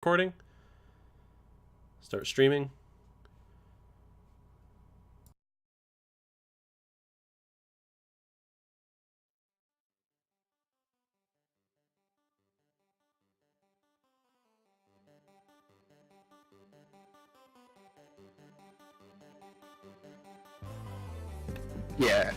Recording. Start streaming. Yeah.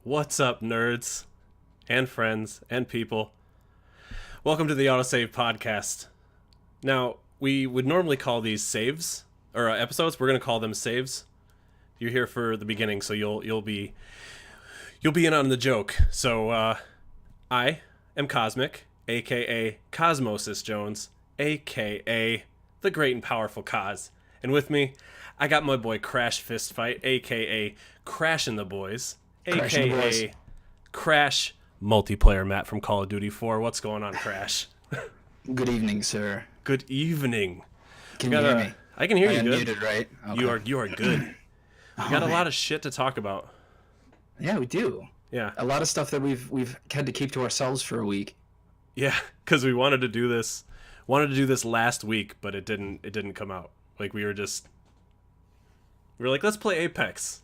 What's up, nerds and friends and people? Welcome to the Autosave podcast. Now, we would normally call these saves or episodes. We're going to call them saves. You're here for the beginning, so you'll be in on the joke. So I am Kazmiik, aka Cosmosis Jones, aka the Great and Powerful Kaz, and with me, I got my boy Crash Fistfight, aka Crashing the Boys. AKA Crash Multiplayer Matt from Call of Duty 4. What's going on, Crash? Good evening, sir. Good evening. Can you hear me? I can hear you I am good. muted, right? Okay. You are good. We got a lot of shit to talk about. Yeah, we do. Yeah. A lot of stuff that we've had to keep to ourselves for a week. Yeah, because we wanted to do this last week, but it didn't come out. Like we were like, let's play Apex.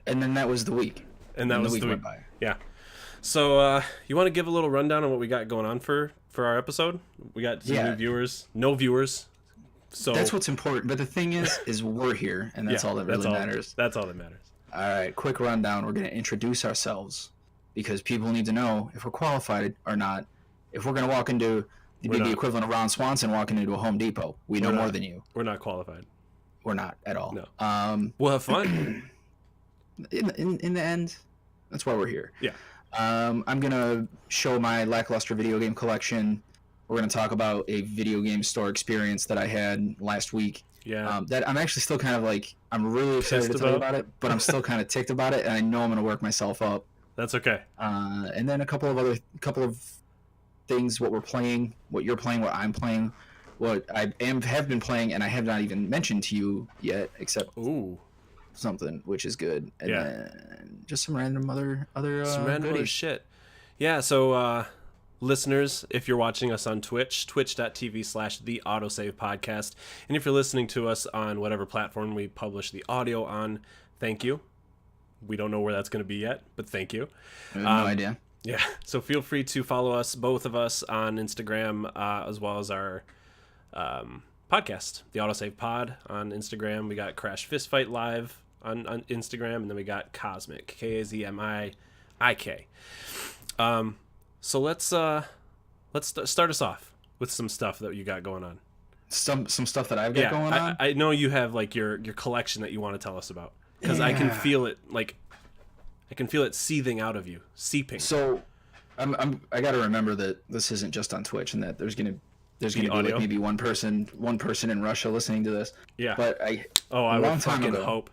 And then that was the week. And that was the the week week. went by. Yeah. So you want to give a little rundown on what we got going on for our episode? We got some new viewers, no viewers, So that's what's important. But the thing is we're here, and that's all that really matters. That's all that matters. All right, quick rundown. We're going to introduce ourselves because people need to know if we're qualified or not. If we're going to walk into the equivalent of Ron Swanson walking into a Home Depot, we know more than you. We're not qualified. We're not at all. No. We'll have fun. In the end, that's why we're here. Yeah. I'm going to show my lackluster video game collection. We're going to talk about a video game store experience that I had last week. Yeah. That I'm actually still kind of like, I'm really excited to tell you about it, but I'm still kind of ticked about it, and I know I'm going to work myself up. That's okay. And then a couple of things, what we're playing, what you're playing, what I'm playing, what I have been playing, and I have not even mentioned to you yet, except something, which is good. And then just some random other other shit. Yeah, so listeners, if you're watching us on Twitch, twitch.tv/the Autosave podcast, and if you're listening to us on whatever platform we publish the audio on, thank you. We don't know where that's going to be yet, but thank you. I have no idea. Yeah, so feel free to follow us, both of us, on Instagram, as well as our podcast, the Autosave Pod on Instagram. We got Crash Fistfight live on Instagram, and then we got Kazmiik, Kazmiik. So let's start us off with some stuff that you got going on. Some stuff that I've got going on. I know you have like your collection that you want to tell us about, because I can feel it seething out of you, seeping. So I got to remember that this isn't just on Twitch, and that there's gonna be like maybe one person in Russia listening to this. Yeah. But I would fucking hope.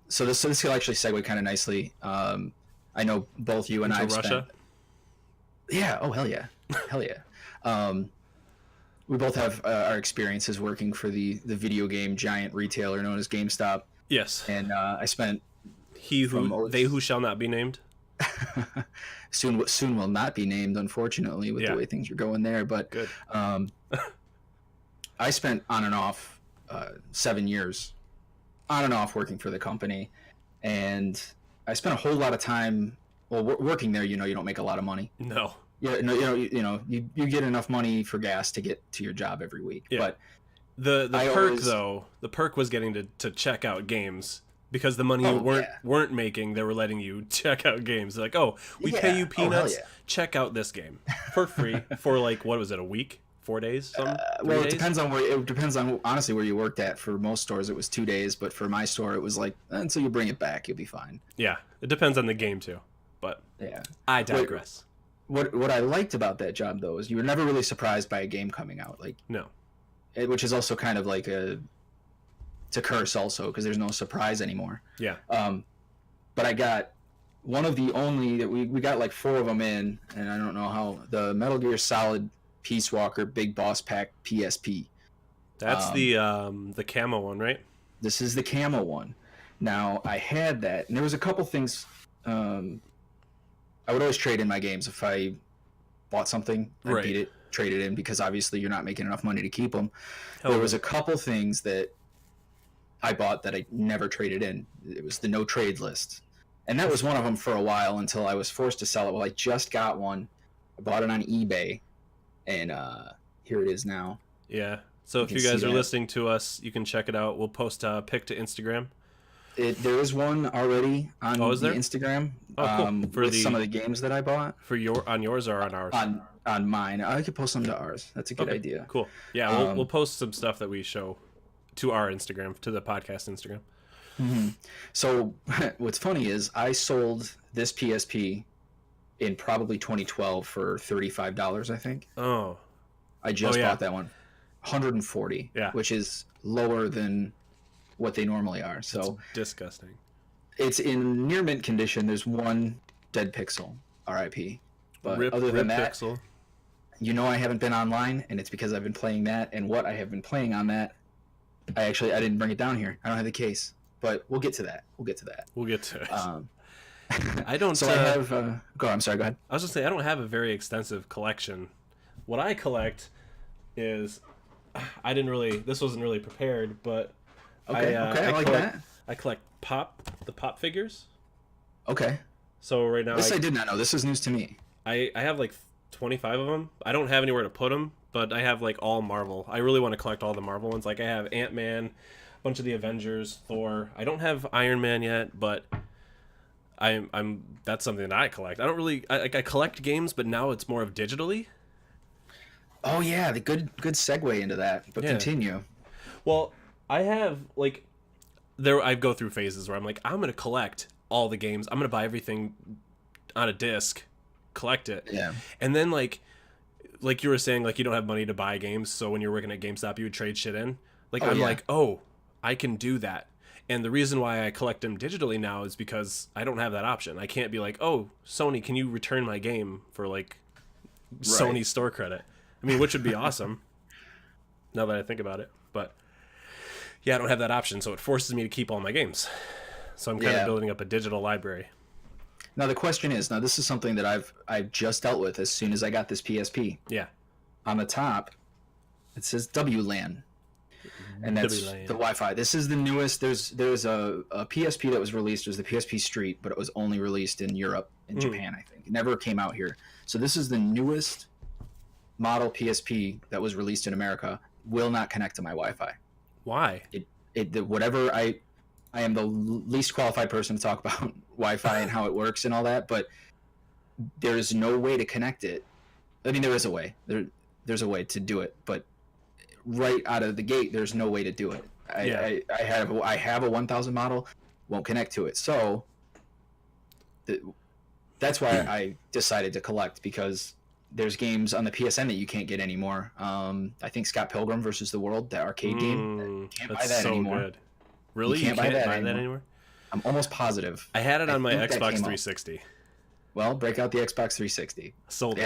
So this will actually segue kind of nicely. I know both you and I Russia. Yeah. Oh hell yeah. Hell yeah. We both have our experiences working for the video game giant retailer known as GameStop. Yes. And I spent they who shall not be named. soon will not be named, unfortunately, with the way things are going there. But good. I spent on and off 7 years on and off working for the company, and I spent a whole lot of time working there. You don't make a lot of money. No. Yeah, no, you get enough money for gas to get to your job every week. Yeah. But the perk was getting to check out games, because the money you weren't making, they were letting you check out games. They're like, oh, we pay you peanuts, check out this game for free for like, what was it, a week? 4 days? Well, it depends on honestly where you worked at. For most stores, it was 2 days, but for my store, it was like, until you bring it back, you'll be fine. Yeah, it depends on the game too, but I digress. What I liked about that job, though, is you were never really surprised by a game coming out. Like, no. Which is also kind of like it's a curse also, because there's no surprise anymore. Yeah. But I got one of the only that we got like 4 of them in, and I don't know how, the Metal Gear Solid Peace Walker Big Boss Pack PSP. That's the camo one, right? This is the camo one. Now, I had that, and there was a couple things. I would always trade in my games. If I bought something, I'd beat it, trade it in, because obviously you're not making enough money to keep them. There was a couple things that I bought that I never traded in. It was the no trade list. And that was one of them for a while, until I was forced to sell it. Well, I just got one. I bought it on eBay, and here it is now. Yeah. So if you guys are listening to us, you can check it out. We'll post a pic to Instagram. There is one already on the Instagram. Cool. For some of the games that I bought. On yours or on ours? On mine. I could post them to ours. That's a good idea. Cool. Yeah, we'll post some stuff that we show to our Instagram, to the podcast Instagram. Mm-hmm. So what's funny is I sold this PSP in probably 2012 for $35, I think. Oh. I just bought that one. $140. Yeah. Which is lower than what they normally are. So it's disgusting. It's in near mint condition. There's one dead pixel, RIP. But other than that, pixel. I haven't been online, and it's because I've been playing that. And what I have been playing on that, I didn't bring it down here. I don't have the case, but we'll get to that. We'll get to it. I don't. So I have. Go. I'm sorry. Go ahead. I was gonna say I don't have a very extensive collection. What I collect is, this wasn't really prepared, but I like that. I collect the pop figures. Okay. So right now, I did not know. This is news to me. I have like 25 of them. I don't have anywhere to put them, but I have like all Marvel. I really want to collect all the Marvel ones. Like I have Ant-Man, a bunch of the Avengers, Thor. I don't have Iron Man yet, but I'm that's something that I collect. I don't really I collect games, but now it's more of digitally. Oh yeah, the good segue into that. But continue. Well, I have like I go through phases where I'm like, I'm gonna collect all the games. I'm gonna buy everything on a disc, collect it. Yeah. And then like you were saying, like you don't have money to buy games, so when you're working at GameStop, you would trade shit in. Like I'm like, oh, I can do that. And the reason why I collect them digitally now is because I don't have that option. I can't be like, oh, Sony, can you return my game for like Sony store credit? I mean, which would be awesome. Now that I think about it, but yeah, I don't have that option, so it forces me to keep all my games. So I'm kind of building up a digital library. Now the question is, this is something that I've just dealt with as soon as I got this PSP. Yeah. On the top, it says WLAN, and that's the Wi-Fi. This is the newest. There's a PSP that was released. It was the PSP Street, but it was only released in Europe and Japan, I think. It never came out here. So this is the newest model PSP that was released in America. Will not connect to my Wi-Fi. Why? Whatever I am the least qualified person to talk about Wi-Fi and how it works and all that, but there is no way to connect it. I mean, there is a way. There's a way to do it, but right out of the gate, there's no way to do it. I have a 1000 model, won't connect to it. So that's why I decided to collect, because there's games on the PSN that you can't get anymore. I think Scott Pilgrim versus the World, that arcade game, can't buy that anymore. Good. Really? You can't buy that anymore? I'm almost positive. I had it on my Xbox 360. Well, break out the Xbox 360. Sold it.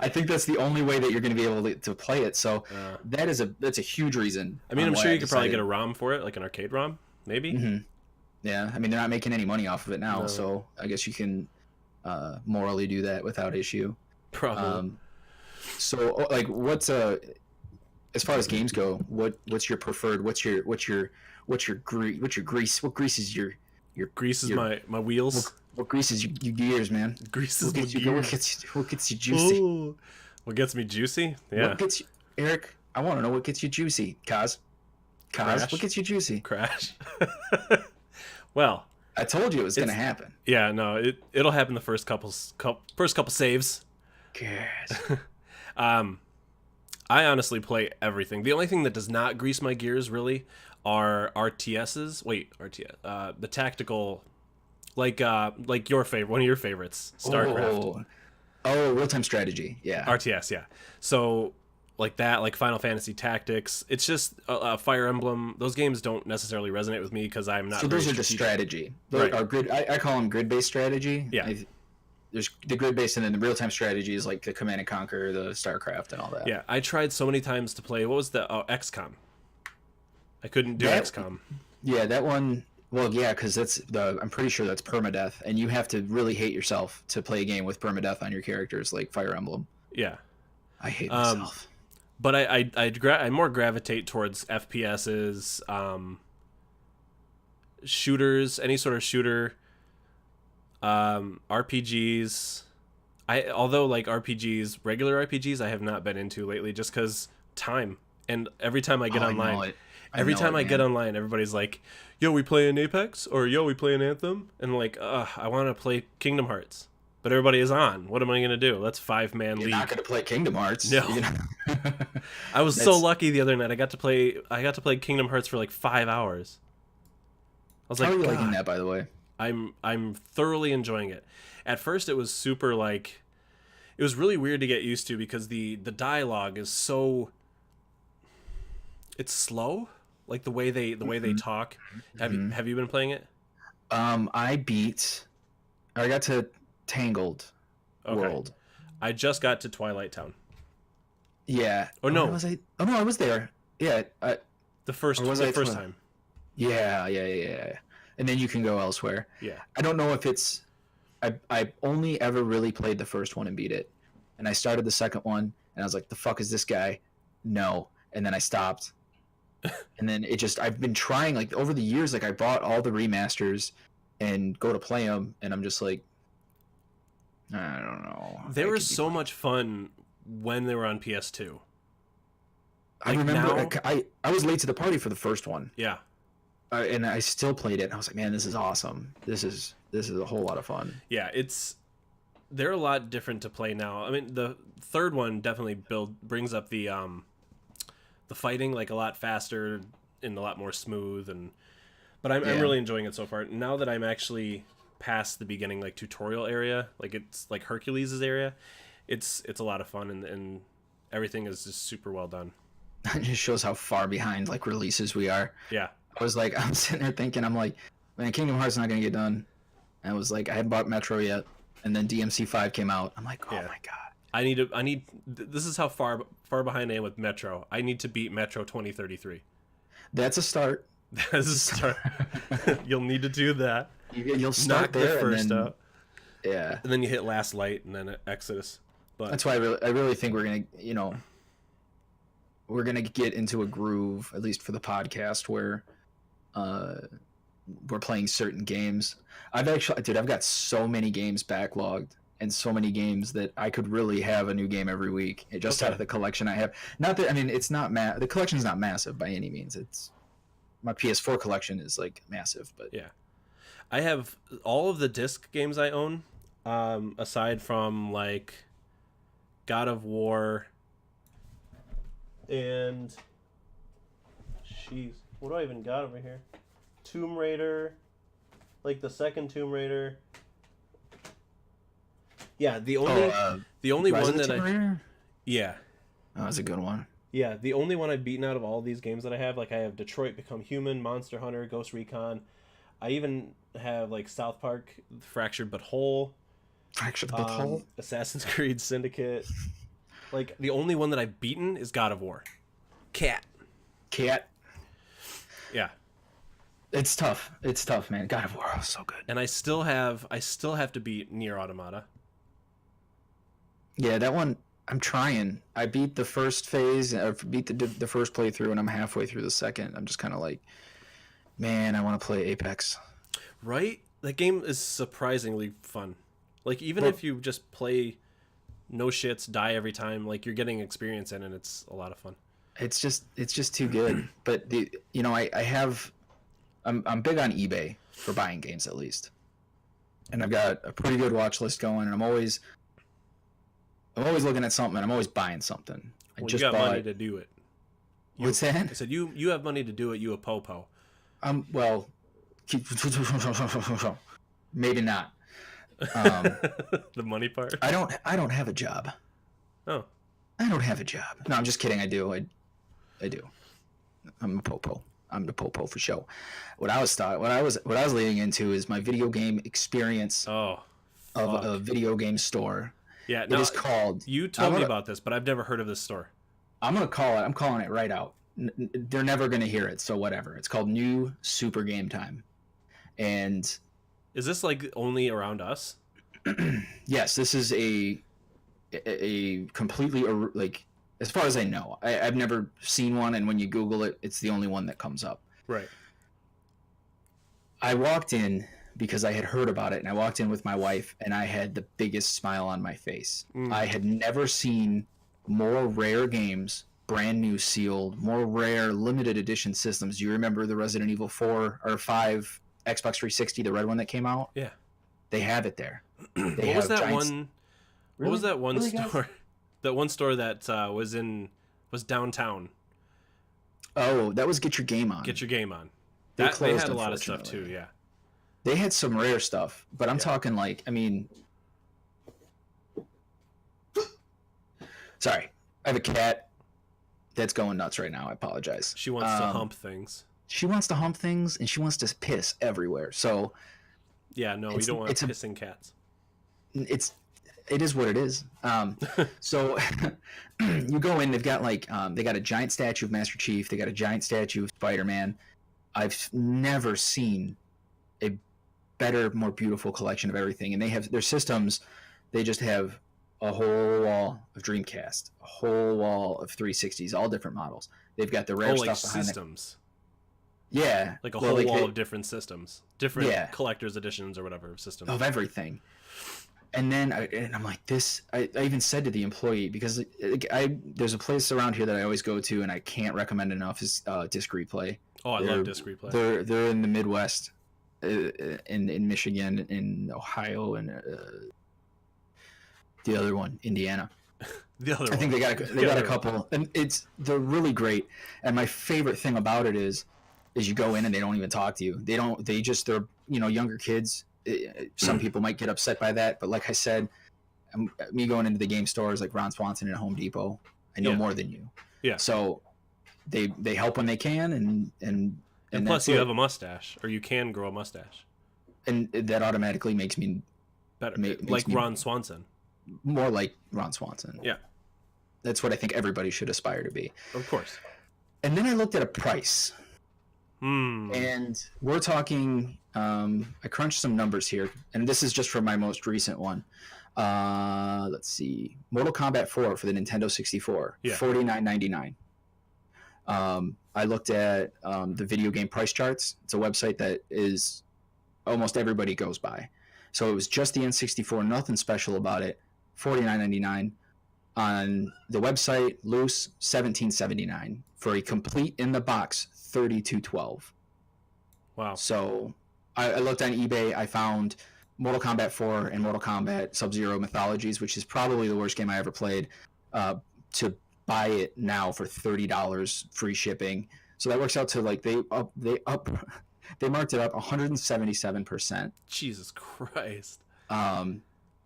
I think that's the only way that you're going to be able to play it. So that's a huge reason. I mean, I'm sure you could probably get a ROM for it, like an arcade ROM, maybe. Mm-hmm. Yeah, I mean, they're not making any money off of it now, so I guess you can morally do that without issue. Probably. So, like, what's as far as games go, what's your preferred? What's your grease? What greases your greases my wheels? What greases your gears, man? Greases my gears. What gets you juicy? Ooh. What gets me juicy? Yeah. What gets you, Eric? I want to know what gets you juicy. Kaz, what gets you juicy? Crash. Well, I told you it was going to happen. Yeah, no, it'll happen the first couple saves. Yes. I honestly play everything. The only thing that does not grease my gears really are RTSs. Wait, RTS. The tactical, like your favorite, one of your favorites, StarCraft. Oh, real-time strategy. Yeah. RTS, yeah. So like that, like Final Fantasy Tactics. It's just Fire Emblem. Those games don't necessarily resonate with me because I'm not. So those are just strategy. Those are grid. I call them grid-based strategy. Yeah. There's the grid-based, and then the real-time strategy is like the Command and Conquer, the StarCraft, and all that. Yeah, I tried so many times to play. What was the XCOM? I couldn't do XCOM. Yeah, that one. Well, yeah, because I'm pretty sure that's permadeath, and you have to really hate yourself to play a game with permadeath on your characters, like Fire Emblem. Yeah. I hate myself. But I more gravitate towards FPSs, shooters, any sort of shooter. RPGs. Although like RPGs, regular RPGs, I have not been into lately just because time. And every time I get online, get online, everybody's like, "Yo, we play in Apex," or "Yo, we play in Anthem," and I'm like, I want to play Kingdom Hearts, but everybody is on. What am I gonna do? That's 5-man league. You're not gonna play Kingdom Hearts. No. I was so lucky the other night. I got to play Kingdom Hearts for like 5 hours. I was like, how are you liking that, by the way? I'm thoroughly enjoying it. At first, it was super it was really weird to get used to because the dialogue is so. It's slow, like the way they talk. Have you been playing it? I got to Tangled World. I just got to Twilight Town. Yeah. Oh no. Was I? Oh no, I was there. Yeah. The first time. Yeah. And then you can go elsewhere. Yeah. I don't know if it's. I only ever really played the first one and beat it, and I started the second one and I was like, "The fuck is this guy?" No, and then I stopped, and then I've been trying like over the years. Like I bought all the remasters and go to play them, and I'm just like, I don't know. There was so much fun when they were on PS2. I remember I was late to the party for the first one. Yeah. And I still played it. And I was like, man, this is awesome. This is a whole lot of fun. Yeah, they're a lot different to play now. I mean, the third one definitely brings up the fighting like a lot faster and a lot more smooth, but I'm really enjoying it so far. Now that I'm actually past the beginning like tutorial area, like it's like Hercules' area, it's a lot of fun, and everything is just super well done. It just shows how far behind like releases we are. Yeah. I'm sitting there thinking, I'm like, man, Kingdom Hearts is not gonna get done. And I was like, I hadn't bought Metro yet, and then DMC 5 came out. I'm like, oh my god. This is how far behind I am with Metro. I need to beat Metro 2033. That's a start. That's a start. You'll need to do that. You'll start Knock there the first and then, out. Yeah. And then you hit Last Light and then Exodus. But that's why I really think we're gonna get into a groove, at least for the podcast, where we're playing certain games. I've got so many games backlogged and so many games that I could really have a new game every week. It just out of the collection I have. Not that, I mean, it's not the collection is not massive by any means. It's my PS4 collection is like massive, but yeah, I have all of the disc games I own, aside from like God of War and what do I even got over here? Tomb Raider, like the second Tomb Raider. Yeah, the only one that yeah, that was a good one. Yeah, the only one I've beaten out of all these games that I have, like I have Detroit Become Human, Monster Hunter, Ghost Recon. I even have like South Park, Fractured But Whole. Assassin's Creed Syndicate. Like the only one that I've beaten is God of War. Cat. Yeah. It's tough, man. God of War is so good. And I still have to beat Nier Automata. Yeah, that one I'm trying. I beat the first phase. I beat the first playthrough, and I'm halfway through the second. I'm just kind of like, man, I want to play Apex. Right? That game is surprisingly fun. Like even if you just play no shits, die every time, like you're getting experience in it. It's a lot of fun. It's just too good. But I'm big on eBay for buying games at least, and I've got a pretty good watch list going, and I'm always looking at something, and I'm always buying something. You got money to do it. What's that? I said you have money to do it. You a popo. Well, maybe not. The money part. I don't have a job. Oh. I don't have a job. No, I'm just kidding. I do. I do. I'm a popo. I'm the popo for show. What I was leading into is my video game experience of a video game store. Yeah, it is called. You told me about this, but I've never heard of this store. I'm calling it right out. They're never gonna hear it, so whatever. It's called New Super Game Time, and is this like only around us? Yes, this is a completely like. As far as I know, I've never seen one, and when you Google it, it's the only one that comes up. Right. I walked in because I had heard about it, and I walked in with my wife, and I had the biggest smile on my face. I had never seen more rare games, brand new sealed, more rare limited edition systems. Do you remember the Resident Evil 4 or 5 Xbox 360, the red one that came out? Yeah. They have it there. What was that one store? That one store that was downtown. Oh, that was Get Your Game On. Get Your Game On. They had a lot of stuff too, yeah. They had some rare stuff, but I'm talking like, I mean... Sorry. I have a cat that's going nuts right now. I apologize. She wants to hump things. She wants to hump things, and she wants to piss everywhere. So... Yeah, no, we don't want pissing cats. It is what it is. So you go in, they've got like they got a giant statue of Master Chief, they got a giant statue of Spider-Man. I've never seen a better, more beautiful collection of everything. And they have their systems, they just have a whole wall of Dreamcast, a whole wall of 360s, all different models. They've got the rare stuff behind systems. Yeah. Like a whole wall of different systems. Different collector's editions or whatever of systems. Of everything. And then I'm like, this. I even said to the employee, because there's a place around here that I always go to, and I can't recommend enough, is Disc Replay. Oh, I love Disc Replay. They're in the Midwest, in Michigan, in Ohio, and the other one, Indiana. I think they got a couple, and they're really great. And my favorite thing about it is you go in and they don't even talk to you. They're younger kids. Some people might get upset by that, but like I said, me going into the game stores like Ron Swanson and Home Depot, I know more than you. Yeah. So they help when they can, and plus you have a mustache, or you can grow a mustache, and that automatically makes me better, like Ron Swanson. More like Ron Swanson. Yeah. That's what I think everybody should aspire to be. Of course. And then I looked at a price. And we're talking, I crunched some numbers here, and this is just for my most recent one. Let's see. Mortal Kombat 4 for the Nintendo 64, $49.99. I looked at the video game price charts. It's a website that is almost everybody goes by. So it was just the N64, nothing special about it, $49.99. On the website, loose, $17.79. For a complete in the box, $32.12. Wow. So I looked on eBay. I found Mortal Kombat 4 and Mortal Kombat Sub-Zero Mythologies, which is probably the worst game I ever played, to buy it now for $30 free shipping. So that works out to like they marked it up 177%. Jesus Christ. Now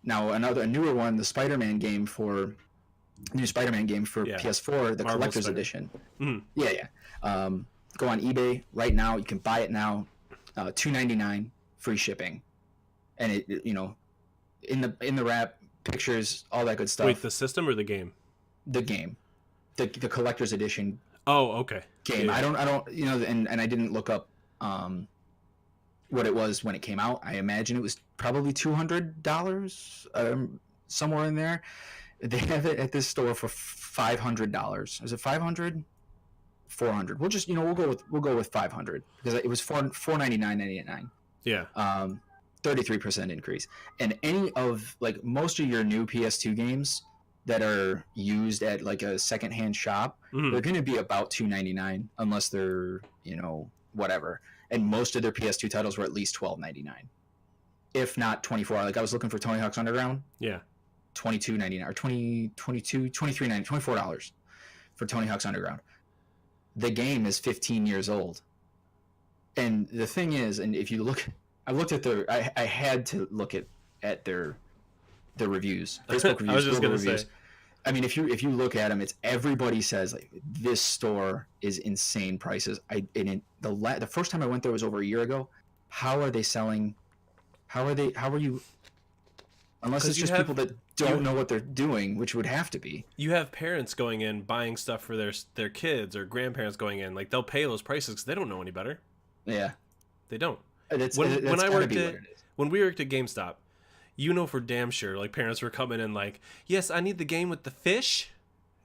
a newer one, the Spider-Man game for PS4, the Marvel collector's edition. Yeah. Go on eBay right now. You can buy it now, $2.99 free shipping, and it in the wrap, pictures, all that good stuff. Wait, the system or the game? The game, the collector's edition. Oh, okay. Game. Yeah. I don't and I didn't look up what it was when it came out. I imagine it was probably $200, somewhere in there. They have it at this store for $500. Is it $500? $400. We'll just we'll go with $500 because it was $499.99. Yeah. 33% increase. And any of like most of your new PS2 games that are used at like a secondhand shop, they're going to be about $299 unless they're whatever. And most of their PS2 titles were at least $12.99, if not $24. Like I was looking for Tony Hawk's Underground. Yeah. $22.99 or $23.99, $24 for Tony Hawk's Underground. The game is 15 years old. And the thing is, and if you look, I looked at I had to look at their reviews, Facebook reviews, I was just Google gonna reviews. say. I mean, if you look at them, it's everybody says like this store is insane prices. The first time I went there was over a year ago. How are they selling? How are you? Unless it's just people that don't know what they're doing, which would have to be. You have parents going in buying stuff for their kids, or grandparents going in. Like they'll pay those prices because they don't know any better. Yeah, they don't. When we worked at GameStop, for damn sure, like parents were coming in like, yes, I need the game with the fish.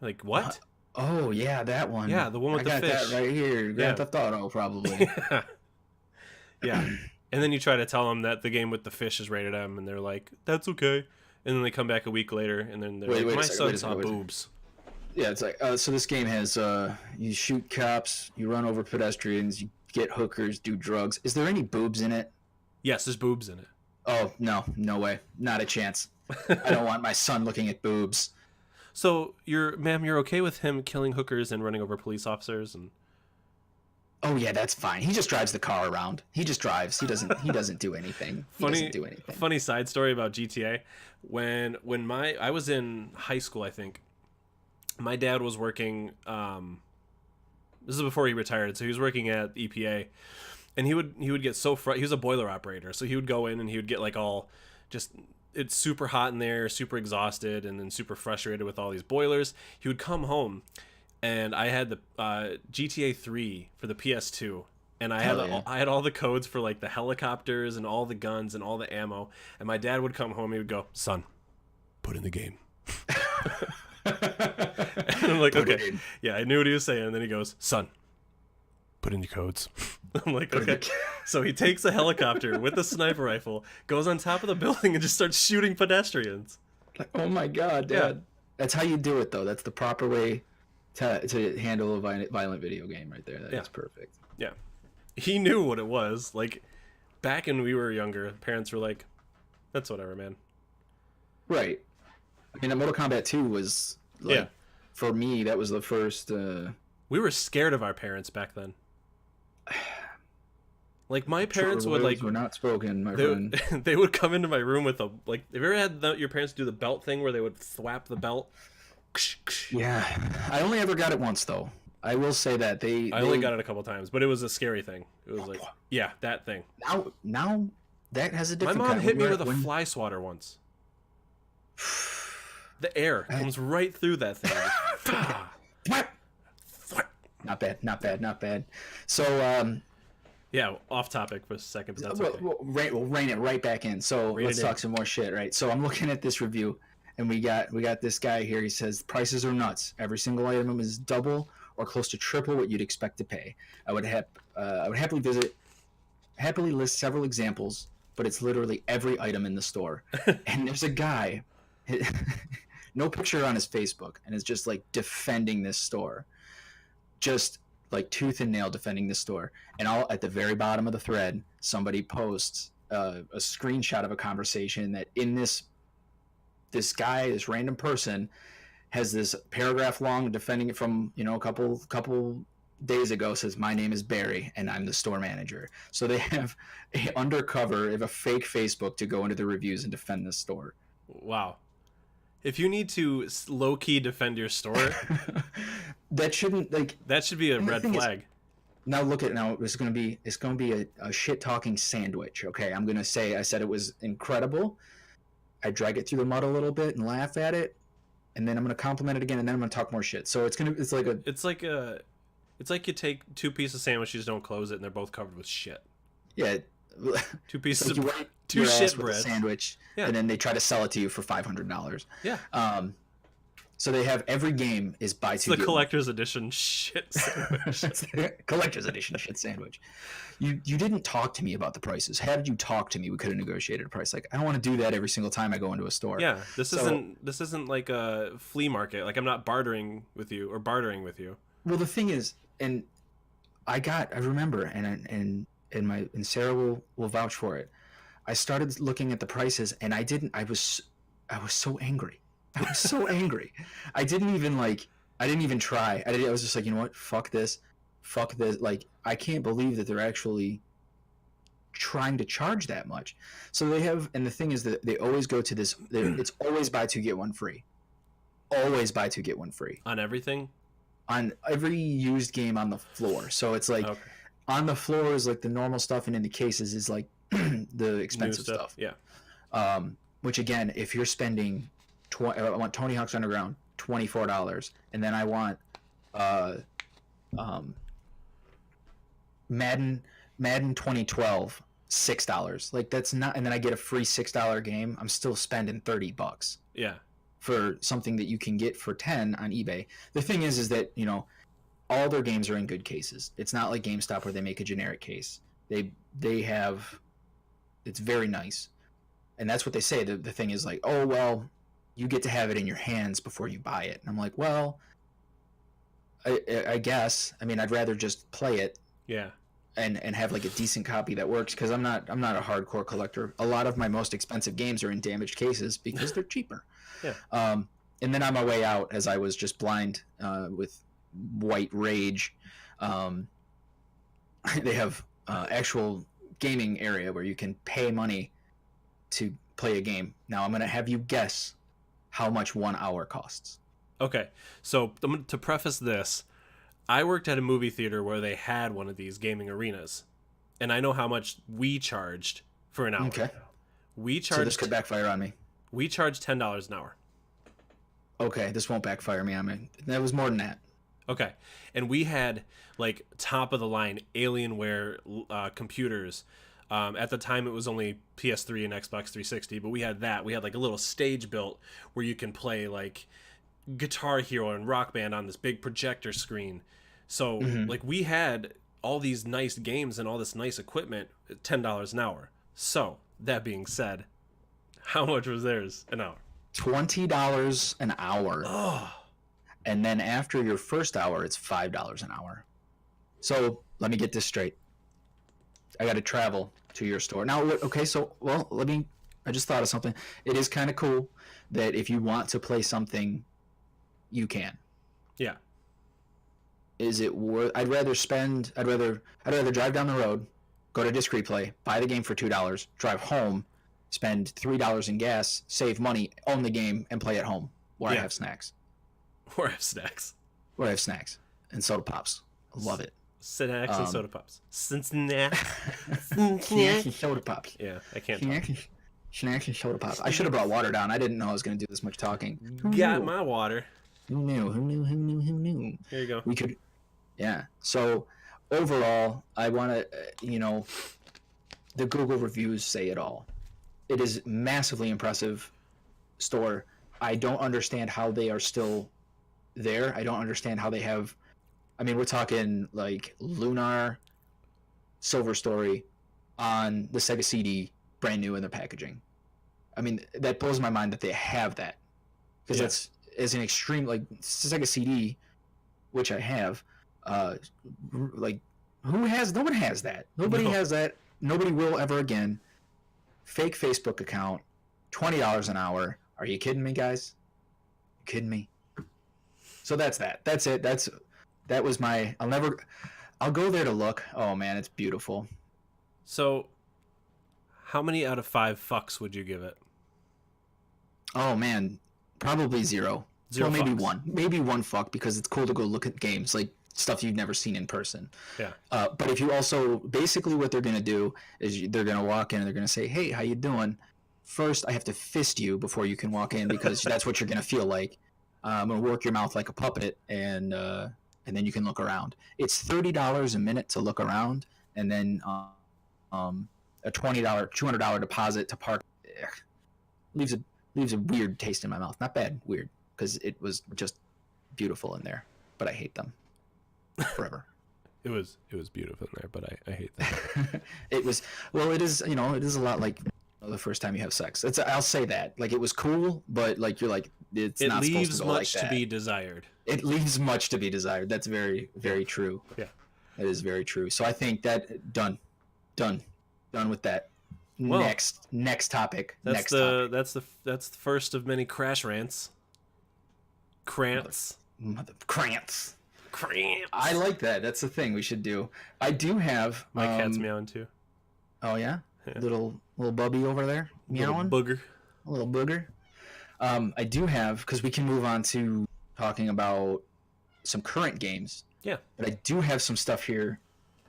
Like what? Oh yeah, that one. Yeah, the one with the fish. I got that right here. Grand Theft Auto, probably. Yeah. And then you try to tell them that the game with the fish is rated M, and they're like, that's okay. And then they come back a week later, and then they're like, my son saw boobs. Yeah, it's like, so this game has, you shoot cops, you run over pedestrians, you get hookers, do drugs. Is there any boobs in it? Yes, there's boobs in it. Oh, no way. Not a chance. I don't want my son looking at boobs. So, you're okay with him killing hookers and running over police officers and... Oh yeah, that's fine. He just drives the car around. He just drives. He doesn't do anything. Funny side story about GTA. When I was in high school, I think my dad was working. This is before he retired, so he was working at EPA, and he would get so he was a boiler operator, so he would go in and he would get like all just. It's super hot in there, super exhausted, and then super frustrated with all these boilers. He would come home. And I had the GTA 3 for the PS2, and I had all the codes for like the helicopters and all the guns and all the ammo. And my dad would come home, he would go, "Son, put in the game." And I'm like, okay, yeah, I knew what he was saying. And then he goes, "Son, put in your codes. I'm like, okay. So he takes a helicopter with a sniper rifle, goes on top of the building, and just starts shooting pedestrians. Like, oh my God, Dad. Yeah. That's how you do it, though. That's the proper way to handle a violent video game right there. That's perfect. Yeah. He knew what it was. Like, back when we were younger, parents were like, that's whatever, man. Right. I mean, Mortal Kombat 2 was, like, for me, that was the first... We were scared of our parents back then. Like, my parents would, like... were not spoken, my friend. They would come into my room with a... Like, have you ever had your parents do the belt thing where they would thwap the belt? Yeah. I only ever got it once, though. I will say that I only got it a couple times, but it was a scary thing. It was like, yeah, that thing. Now that has a different... My mom hit me with a fly swatter once. The air comes right through that thing. Not bad. So, yeah, off topic for a second, but that's okay. We'll rein it right back in. So let's talk some more shit, right? So I'm looking at this review, and we got this guy here. He says prices are nuts. Every single item is double or close to triple what you'd expect to pay. I would happily list several examples, but it's literally every item in the store. And there's a guy, no picture on his Facebook, and is just like defending this store, just like tooth and nail defending this store. And at the very bottom of the thread, somebody posts a screenshot of a conversation that in this guy, this random person, has this paragraph long defending it from, a couple days ago, says, my name is Barry and I'm the store manager. So they have a fake Facebook to go into the reviews and defend this store. Wow. If you need to low-key defend your store, that should be a red flag. Now look at it's going to be a shit-talking sandwich. Okay, I'm going to say I said it was incredible. I drag it through the mud a little bit and laugh at it, and then I'm going to compliment it again, and then I'm going to talk more shit. So it's like you take two pieces of sandwich, you just don't close it, and they're both covered with shit. Yeah. Two pieces of two shit bread sandwich, and then they try to sell it to you for $500. Yeah. So they have every game is buy two. It's the collector's edition shit sandwich. It's the collector's edition shit sandwich. You didn't talk to me about the prices. Had you talked to me, we could have negotiated a price. Like, I don't want to do that every single time I go into a store. Yeah, this isn't like a flea market. Like, I'm not bartering with you. Well, the thing is, and I remember, and Sarah will vouch for it. I started looking at the prices, and I was so angry. I was so angry. I didn't even try. I was just like, you know what? Fuck this. Like, I can't believe that they're actually trying to charge that much. So they have, and the thing is that they always go to this. It's always buy two get one free. Always buy two get one free on everything. On every used game on the floor. So it's like on the floor is like the normal stuff, and in the cases is like the expensive stuff. Yeah. Which again, if you're spending, I want Tony Hawk's Underground $24, and then I want Madden 2012 $6. Like, that's not, and then I get a free $6 game. I'm still spending $30. Yeah. For something that you can get for $10 on eBay. The thing is that, all their games are in good cases. It's not like GameStop where they make a generic case. They have, it's very nice. And that's what they say. The thing is like, oh, well, you get to have it in your hands before you buy it. And I'm like, well, I guess. I mean, I'd rather just play it. Yeah. And have like a decent copy that works, because I'm not a hardcore collector. A lot of my most expensive games are in damaged cases because they're cheaper. Yeah. And then on my way out, as I was just blind with white rage, they have actual gaming area where you can pay money to play a game. Now I'm going to have you guess how much 1 hour costs. Okay. So to preface this, I worked at a movie theater where they had one of these gaming arenas, and I know how much we charged for an hour. Okay. So this could backfire on me. We charged $10 an hour. Okay, this won't backfire me on me. That was more than that. Okay. And we had like top of the line Alienware computers. At the time it was only PS3 and Xbox 360, but we had that. We had like a little stage built where you can play like Guitar Hero and Rock Band on this big projector screen. So like we had all these nice games and all this nice equipment at $10 an hour. So, that being said, how much was theirs an hour? $20 an hour. Oh. And then after your first hour, it's $5 an hour. So let me get this straight. I got to travel to your store. Now, okay, so, well, I just thought of something. It is kind of cool that if you want to play something, you can. Yeah. Is it worth, I'd rather drive down the road, go to Disc Replay, buy the game for $2, drive home, spend $3 in gas, save money, own the game, and play at home where I have snacks. Or have snacks. Or I have snacks and soda pops. I love it. Snacks and soda pops. Snacks and soda pops. Yeah, I can't talk. Snacks and soda pops. I should have brought water down. I didn't know I was going to do this much talking. Got my water. Who knew? Here you go. We could, yeah. So overall, I want to, the Google reviews say it all. It is massively impressive store. I don't understand how they are still there. I don't understand how they have, we're talking like Lunar, Silver Story on the Sega CD, brand new in their packaging. That blows my mind that they have that. Because that's, as an extreme, like, Sega CD, which I have, like, no one has that. Nobody has that. Nobody will ever again. Fake Facebook account, $20 an hour. Are you kidding me, guys? You kidding me? So that's that. That's it. That was my. I'll go there to look. Oh man, it's beautiful. So, how many out of 5 fucks would you give it? Oh man, probably 0. Zero. Well, maybe fucks. 1. Maybe 1 fuck because it's cool to go look at games, like stuff you've never seen in person. Yeah. But if you also, basically what they're gonna do is they're gonna walk in and they're gonna say, "Hey, how you doing? First, I have to fist you before you can walk in because that's what you're gonna feel like. I'm gonna work your mouth like a puppet, and then you can look around. It's $30 a minute to look around, and then a $200 deposit to park. Leaves a weird taste in my mouth. Not bad, weird, because it was just beautiful in there. But I hate them forever. It was beautiful in there, but I hate them. It is a lot like the first time you have sex. I'll say that. Like, it was cool, but like you're like it not leaves supposed to go much like to be desired. It leaves much to be desired. That's very, very true. Yeah, it is very true. So I think that done with that. Well, next topic. That's the first of many crash rants. Krantz. Krantz. Krantz. I like that. That's the thing we should do. I do have. My cat's meowing too. Oh yeah? Little bubby over there meowing. A little booger. I do have, because we can move on to talking about some current games. Yeah. But I do have some stuff here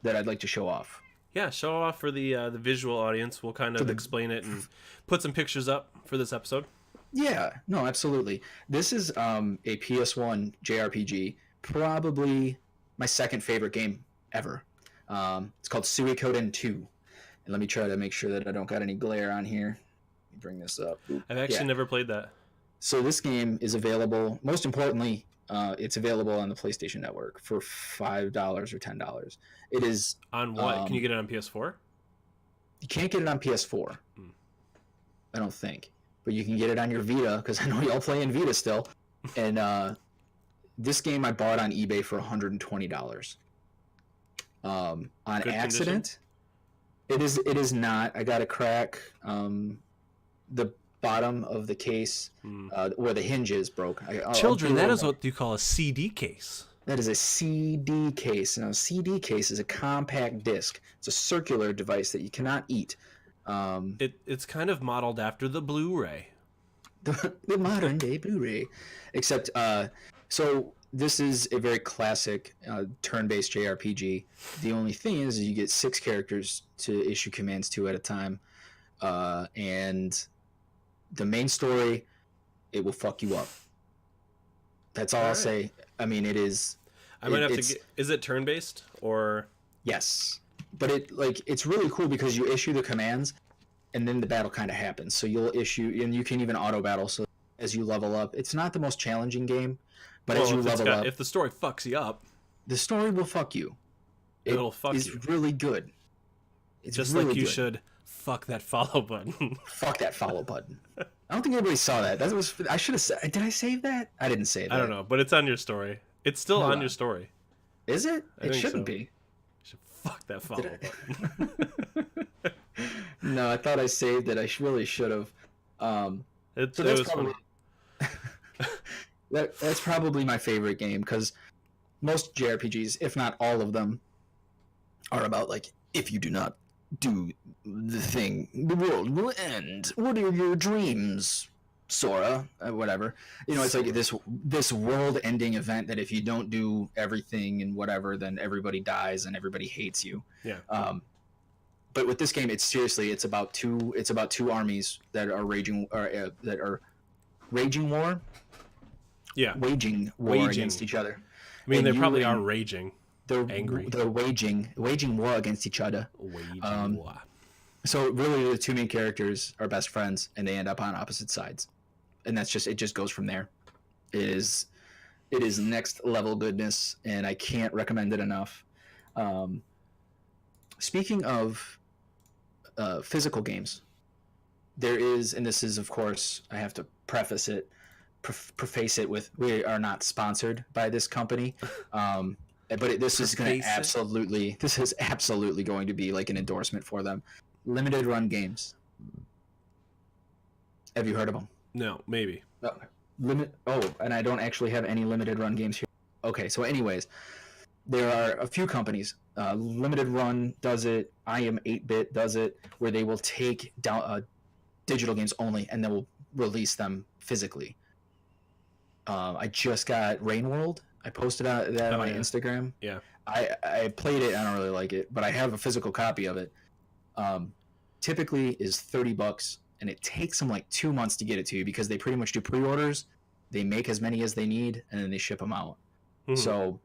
that I'd like to show off. Yeah, show off for the visual audience. We'll kind of explain it and put some pictures up for this episode. Yeah, no, absolutely. This is a PS1 JRPG, probably my second favorite game ever. It's called Suikoden 2. And let me try to make sure that I don't got any glare on here. Let me bring this up. I've actually never played that. So this game is available, most importantly, it's available on the PlayStation Network for $5 or $10. It is... On what? Can you get it on PS4? You can't get it on PS4. I don't think. But you can get it on your Vita, because I know y'all play in Vita still. And this game I bought on eBay for $120. On Good accident. Condition? It is not. I got a crack. The bottom of the case where the hinge is broke. Children, that is what you call a CD case. That is a CD case. Now, a CD case is a compact disc. It's a circular device that you cannot eat. It's kind of modeled after the Blu-ray. The modern day Blu-ray. Except, so this is a very classic turn-based JRPG. The only thing is you get 6 characters to issue commands to at a time. And the main story, it will fuck you up. That's all I'll say. I mean, it is. I might have to get. Is it turn-based or? Yes, but it's really cool because you issue the commands, and then the battle kind of happens. So you'll issue, and you can even auto battle. So as you level up, it's not the most challenging game, but as you level up, if the story fucks you up, the story will fuck you. It'll fuck is you. really good. It's just really like you should fuck that follow button. Fuck that follow button. I don't think anybody saw that. That was I should have said. Did I save that? I didn't save that. I don't know, but it's on your story. It's still on your story. Is it? It shouldn't be. You should fuck that follow button. No, I thought I saved it. I really should have. It was probably that's probably my favorite game, because most JRPGs, if not all of them, are about like, if you do not do the thing, the world will end. What are your dreams, Sora? Whatever. You know, it's like this world-ending event that if you don't do everything and whatever, then everybody dies and everybody hates you. Yeah. But with this game, it's about two armies that are waging war. Yeah. Waging war against each other. I mean, they probably are raging. They're angry. They're waging war against each other. Waging war. So really, the two main characters are best friends, and they end up on opposite sides, and it just goes from there. It is next level goodness, and I can't recommend it enough. Speaking of physical games, there is, and this is, of course, I have to preface it with, we are not sponsored by this company, but this is absolutely going to be like an endorsement for them. Limited run games. Have you heard of them? No, maybe. And I don't actually have any limited run games here. Okay, so anyways, there are a few companies. Limited Run does it. I Am 8-Bit does it, where they will take down digital games only, and they will release them physically. I just got Rain World. I posted that on my Instagram. Yeah. I played it. I don't really like it, but I have a physical copy of it. Typically is $30, and it takes them like 2 months to get it to you, because they pretty much do pre-orders. They make as many as they need, and then they ship them out. Mm-hmm. So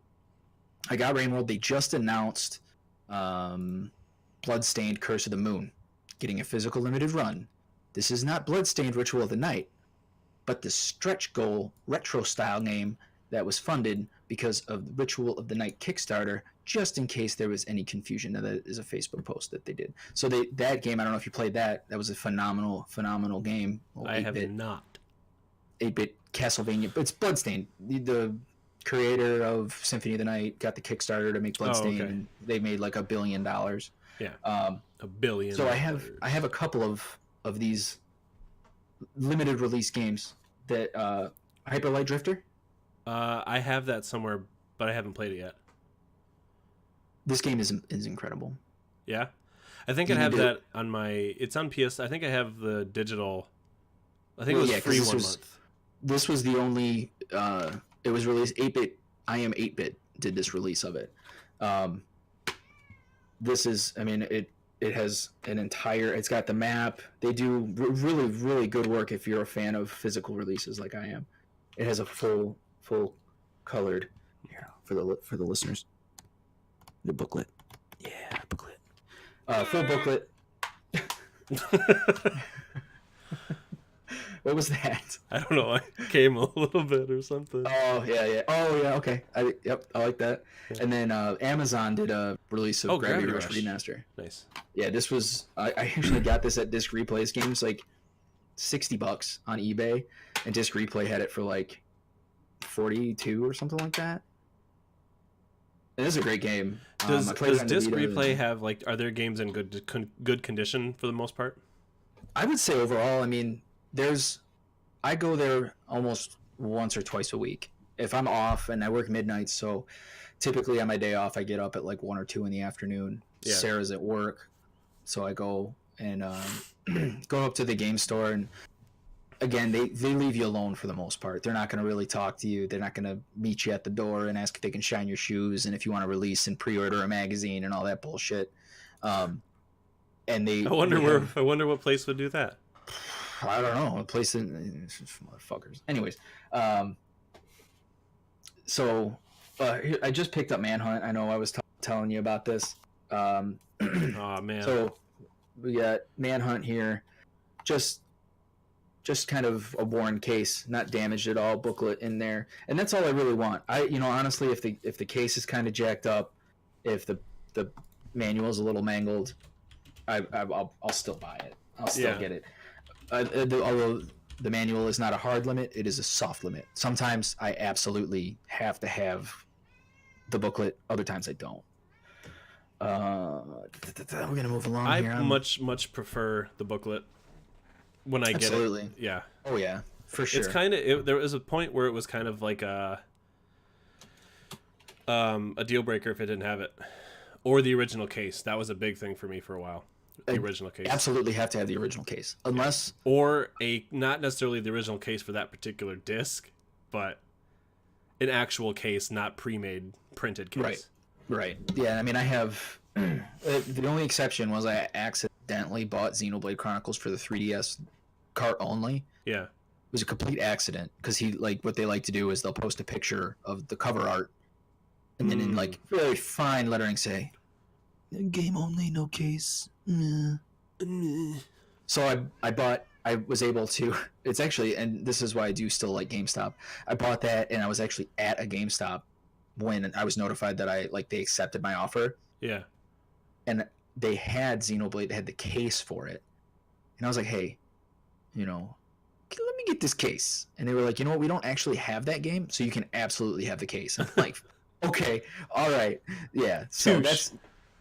I got Rain World. They just announced Bloodstained Curse of the Moon getting a physical limited run. This is not Bloodstained Ritual of the Night, but the stretch goal retro style game that was funded because of the Ritual of the Night Kickstarter, just in case there was any confusion. Now, that is a Facebook post that they did. So that game, I don't know if you played that. That was a phenomenal game. I have not. 8-bit Castlevania. It's Bloodstained. The creator of Symphony of the Night got the Kickstarter to make Bloodstained, and they made like $1 billion. Yeah. $1 billion. So I have a couple of these limited release games that Hyper Light Drifter. I have that somewhere, but I haven't played it yet. This game is incredible. Yeah, I think I have that on my. It's on PS. I think I have the digital. I think it was free 1 month. This was the only. It was released 8-bit. I Am 8-bit did this release of it. This is. I mean, it has an entire. It's got the map. They do really, really good work if you're a fan of physical releases like I am. It has a full colored. Here, for the listeners. The booklet. Yeah, booklet. Full booklet. What was that? I don't know. I came a little bit or something. Oh, yeah. Oh, yeah, okay. I like that. Yeah. And then Amazon did a release of Gravity Rush Remaster. Nice. Yeah, this was... I actually got this at Disc Replay's games, like $60 on eBay, and Disc Replay had it for like 42 or something like that. It is a great game. Does Disc Replay have, like, are their games in good condition for the most part? I would say overall, I mean, I go there almost once or twice a week. If I'm off, and I work midnights, so typically on my day off, I get up at like 1 or 2 in the afternoon. Yeah. Sarah's at work, so I go and go up to the game store, and again, they leave you alone for the most part. They're not going to really talk to you. They're not going to meet you at the door and ask if they can shine your shoes and if you want to release and pre-order a magazine and all that bullshit. And they. I wonder what place would do that. I don't know. A place in motherfuckers. Anyways, so I just picked up Manhunt. I know I was telling you about this. Oh man. So we got Manhunt here. Just kind of a worn case, not damaged at all, booklet in there, and that's all I really want. Honestly, if the case is kind of jacked up, if the the manual's a little mangled, I'll still buy it. I'll still get it. Although the manual is not a hard limit, it is a soft limit. Sometimes I absolutely have to have the booklet. Other times I don't. We're gonna move along here. I much prefer the booklet when I get it. Absolutely. Yeah. Oh yeah, for sure. It's kind of there was a point where it was kind of like a deal breaker if it didn't have it, or the original case. That was a big thing for me for a while. The original case. Absolutely have to have the original case, unless or not necessarily the original case for that particular disc, but an actual case, not pre-made printed case. Right. Yeah, I mean, I have... the only exception was I accidentally bought Xenoblade Chronicles for the 3DS cart only. Yeah. It was a complete accident, because what they like to do is they'll post a picture of the cover art, and then in, like, very fine lettering say, game only, no case. So I was able to... It's actually... And this is why I do still like GameStop. I bought that, and I was actually at a GameStop when I was notified that they accepted my offer. Yeah. And they had Xenoblade, they had the case for it. And I was like, hey, let me get this case. And they were like, you know what, we don't actually have that game, so you can absolutely have the case. I'm like, okay, all right. Yeah. So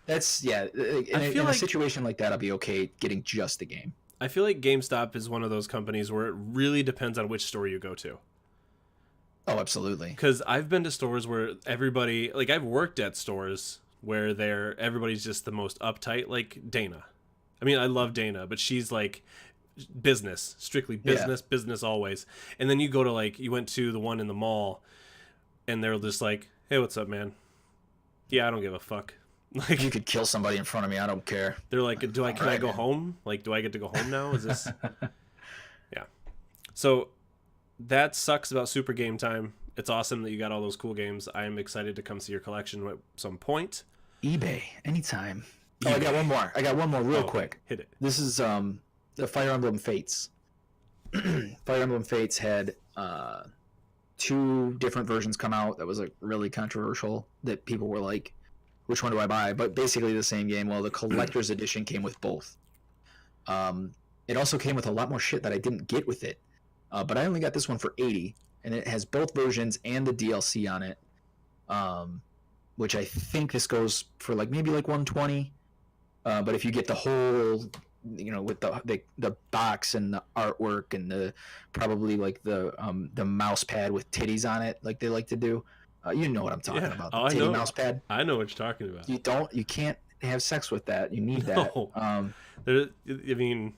that's yeah. In a situation like that, I'll be okay getting just the game. I feel like GameStop is one of those companies where it really depends on which store you go to. Oh, absolutely. Because I've been to stores where everybody, like I've worked at stores where everybody's just the most uptight, like Dana. I mean, I love Dana, but she's like business, strictly business always. And then you go to you went to the one in the mall and they're just like, hey, what's up, man? Yeah, I don't give a fuck. Like, you could kill somebody in front of me, I don't care. They're like, can I go home? Like, do I get to go home now? Is this... Yeah. So... That sucks about Super Game Time. It's awesome that you got all those cool games. I am excited to come see your collection at some point. eBay, anytime. Oh, I got one more real quick. Hit it. This is the Fire Emblem Fates. Fire Emblem Fates had 2 different versions come out that was really controversial, that people were like, which one do I buy? But basically the same game. Well, the collector's edition came with both. It also came with a lot more shit that I didn't get with it. But I only got this one for $80, and it has both versions and the DLC on it, which I think this goes for maybe $120. But if you get the whole, with the box and the artwork and the mouse pad with titties on it, like they like to do, you know what I'm talking about? The titty mouse pad. I know what you're talking about. You can't have sex with that. You need that. No. I mean,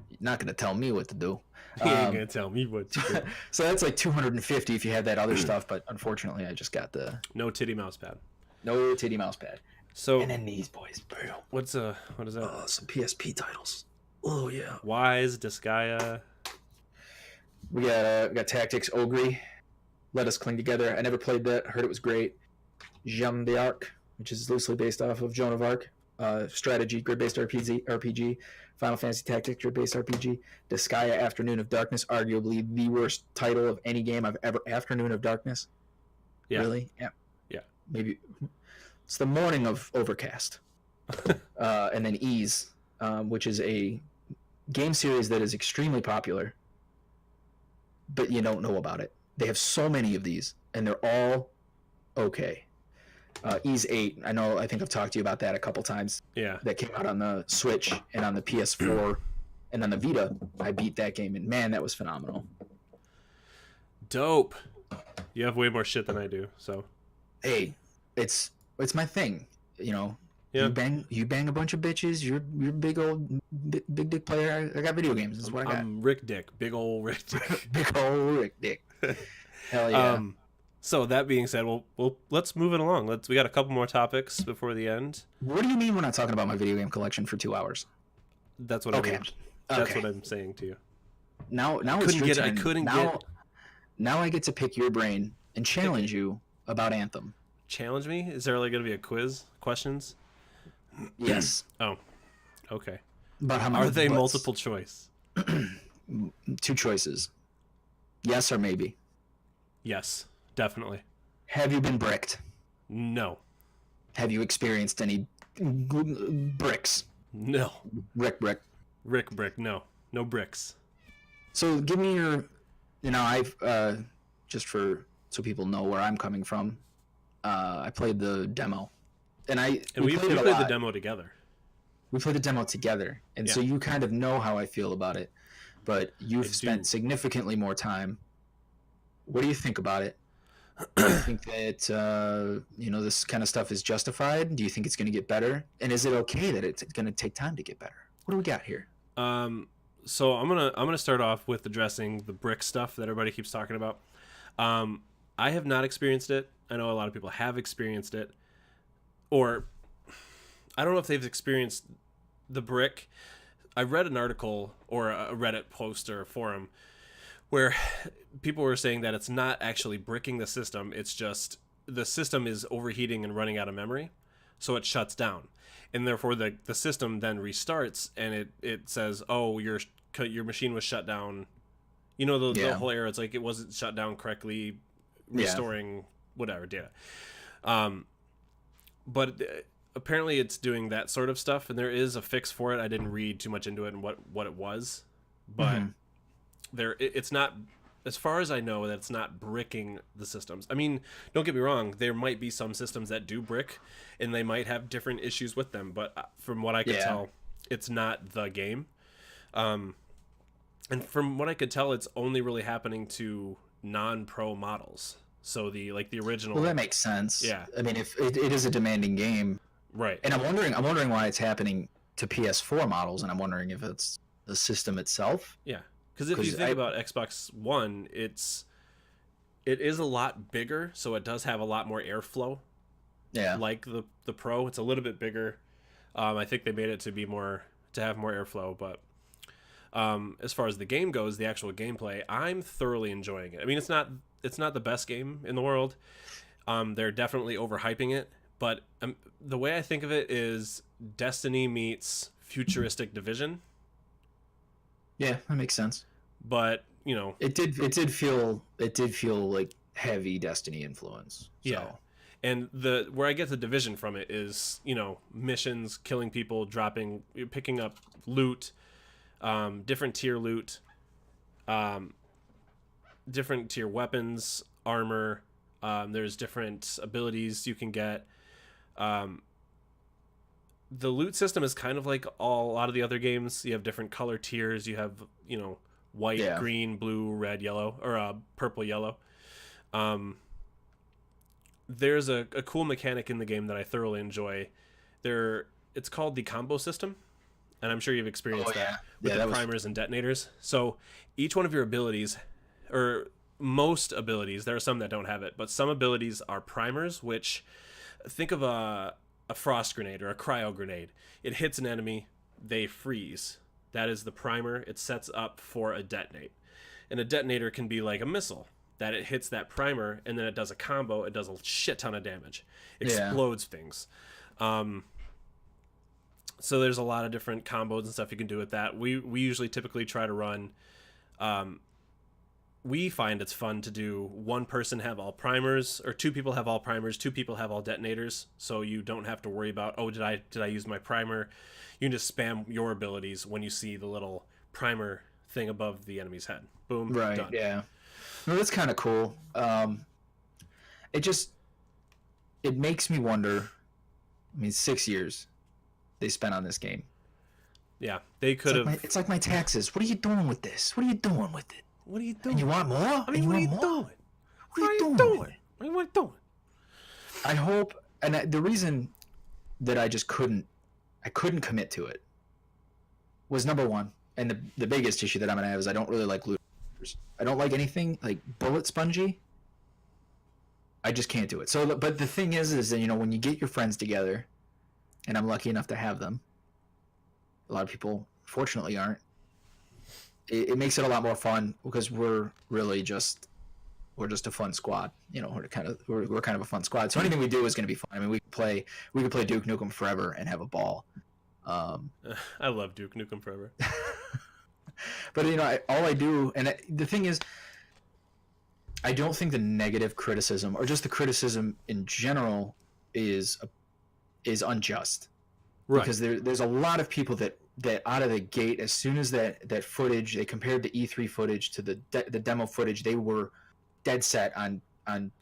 you're not gonna tell me what to do. He ain't gonna tell me what to do. So that's $250 if you have that other stuff, but unfortunately I just got the no titty mouse pad. No titty mouse pad. So and then these boys, bro. What is that? Some PSP titles. Oh yeah. Wise, Disgaea. We got Tactics Ogre. Let Us Cling Together. I never played that. Heard it was great. Jeanne d'Arc, which is loosely based off of Joan of Arc. Strategy, grid-based RPG. Final Fantasy Tactics, grid-based RPG. Disgaea Afternoon of Darkness, arguably the worst title of any game I've ever... Afternoon of Darkness? Yeah. Really? Yeah. Yeah. Maybe... It's the morning of Overcast. And then Ease, which is a game series that is extremely popular, but you don't know about it. They have so many of these, and they're all okay. Ease 8, I think I've talked to you about that a couple times. Yeah. That came out on the Switch and on the PS4 and on the Vita. I beat that game, and man, that was phenomenal. Dope. You have way more shit than I do, so. Hey, it's my thing, Yeah. You bang a bunch of bitches. You're big old big dick player. I got video games. That's what I got. I'm Rick Dick, big old Rick Dick. Big old Rick Dick. Hell yeah. So that being said, let's move it along. We got a couple more topics before the end. What do you mean we're not talking about my video game collection for 2 hours? That's what I mean. That's what I'm saying to you. Now it's your turn. Now I get to pick your brain and challenge you about Anthem. Challenge me? Is there going to be a quiz? Questions? Yes. Oh, okay. But how many? Are they multiple choice? 2 choices. Yes or maybe. Yes, definitely. Have you been bricked? No. Have you experienced any bricks? No. Brick. Brick. No bricks. So give me your, I've just so people know where I'm coming from. I played the demo, and we played the demo together. We played the demo together, and so you kind of know how I feel about it. But you've spent significantly more time. What do you think about it? Do you think that this kind of stuff is justified? Do you think it's going to get better? And is it okay that it's going to take time to get better? What do we got here? So I'm gonna start off with addressing the brick stuff that everybody keeps talking about. I have not experienced it. I know a lot of people have experienced it, or I don't know if they've experienced the brick. I read an article or a Reddit post or a forum where people were saying that it's not actually bricking the system. It's just the system is overheating and running out of memory, so it shuts down. And therefore the system then restarts, and it says, oh, your machine was shut down. The whole error. It's like it wasn't shut down correctly, restoring whatever data. But apparently it's doing that sort of stuff, and there is a fix for it. I didn't read too much into it and what it was, but it's not, as far as I know, that it's not bricking the systems. I mean, don't get me wrong, there might be some systems that do brick, and they might have different issues with them, but from what I could tell, it's not the game. And from what I could tell, it's only really happening to non-pro models. So the original. Well, that makes sense. Yeah. I mean, if it is a demanding game, right? And I'm wondering why it's happening to PS4 models, and I'm wondering if it's the system itself. Yeah. Because if you think about Xbox One, it is a lot bigger, so it does have a lot more airflow. Yeah. Like the Pro, it's a little bit bigger. I think they made it to have more airflow, but as far as the game goes, the actual gameplay, I'm thoroughly enjoying it. I mean, it's not the best game in the world. They're definitely overhyping it, but the way I think of it is Destiny meets futuristic Division. Yeah, that makes sense. But it did feel like heavy Destiny influence. So. Yeah, and where I get the Division from it is missions, killing people, picking up loot, different tier loot, different tier weapons, armor. There's different abilities you can get. The loot system is kind of like a lot of the other games. You have different color tiers. You have, white, green, blue, red, yellow, or purple, yellow. There's a cool mechanic in the game that I thoroughly enjoy. It's called the combo system, and I'm sure you've experienced that with the primers and detonators. So each one of your abilities, or most abilities, there are some that don't have it, but some abilities are primers, which, think of a frost grenade or a cryo grenade. It hits an enemy, they freeze. That is the primer. It sets up for a detonate. And a detonator can be like a missile, that it hits that primer and then it does a combo. It does a shit ton of damage. Explodes things. So there's a lot of different combos and stuff you can do with that. We usually typically try to run. We find it's fun to do one person have all primers, or two people have all primers, two people have all detonators, so you don't have to worry about, oh, did I use my primer? You can just spam your abilities when you see the little primer thing above the enemy's head. Boom, right, done. Yeah. Well, that's kind of cool. It makes me wonder. I mean, 6 years they spent on this game. Yeah, they could have. It's like my taxes. What are you doing with this? What are you doing with it? What are you doing? And you want more? I mean, what are you doing? What are you doing? What are you doing? I hope, and the reason that I just couldn't commit to it was, number one, and the biggest issue that I'm gonna have is I don't really like looters. I don't like anything like bullet spongy. I just can't do it. So, but the thing is that when you get your friends together, and I'm lucky enough to have them. A lot of people, fortunately, aren't. It makes it a lot more fun because we're just a fun squad. We're kind of a fun squad. So anything we do is going to be fun. I mean, we could play Duke Nukem Forever and have a ball. I love Duke Nukem Forever. But all I do, and the thing is, I don't think the negative criticism or just the criticism in general is is unjust. Right. Because there's a lot of people that out of the gate, as soon as that footage, they compared the E3 footage to the demo footage, they were dead set on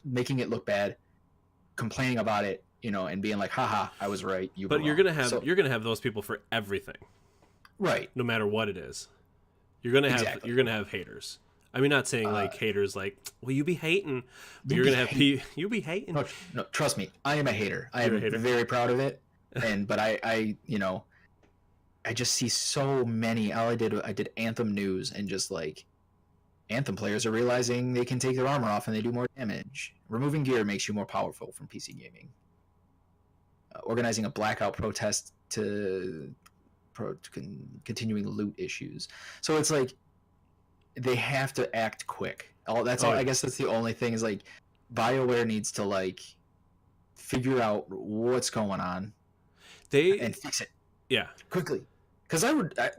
making it look bad, complaining about it, and being like, haha, I was right. But you're gonna have those people for everything. Right. No matter what it is. You're gonna have haters. I mean, not saying like haters like, well, you be hating, but you're gonna have you be hating. No, trust me, I am a hater. I am very proud of it. But I just see so many. I did Anthem news, and just like Anthem players are realizing they can take their armor off and they do more damage. Removing gear makes you more powerful from PC gaming. Organizing a blackout protest to continuing loot issues. So it's like they have to act quick. I guess that's the only thing is like BioWare needs to like figure out what's going on. And fix it. Yeah. Quickly. Because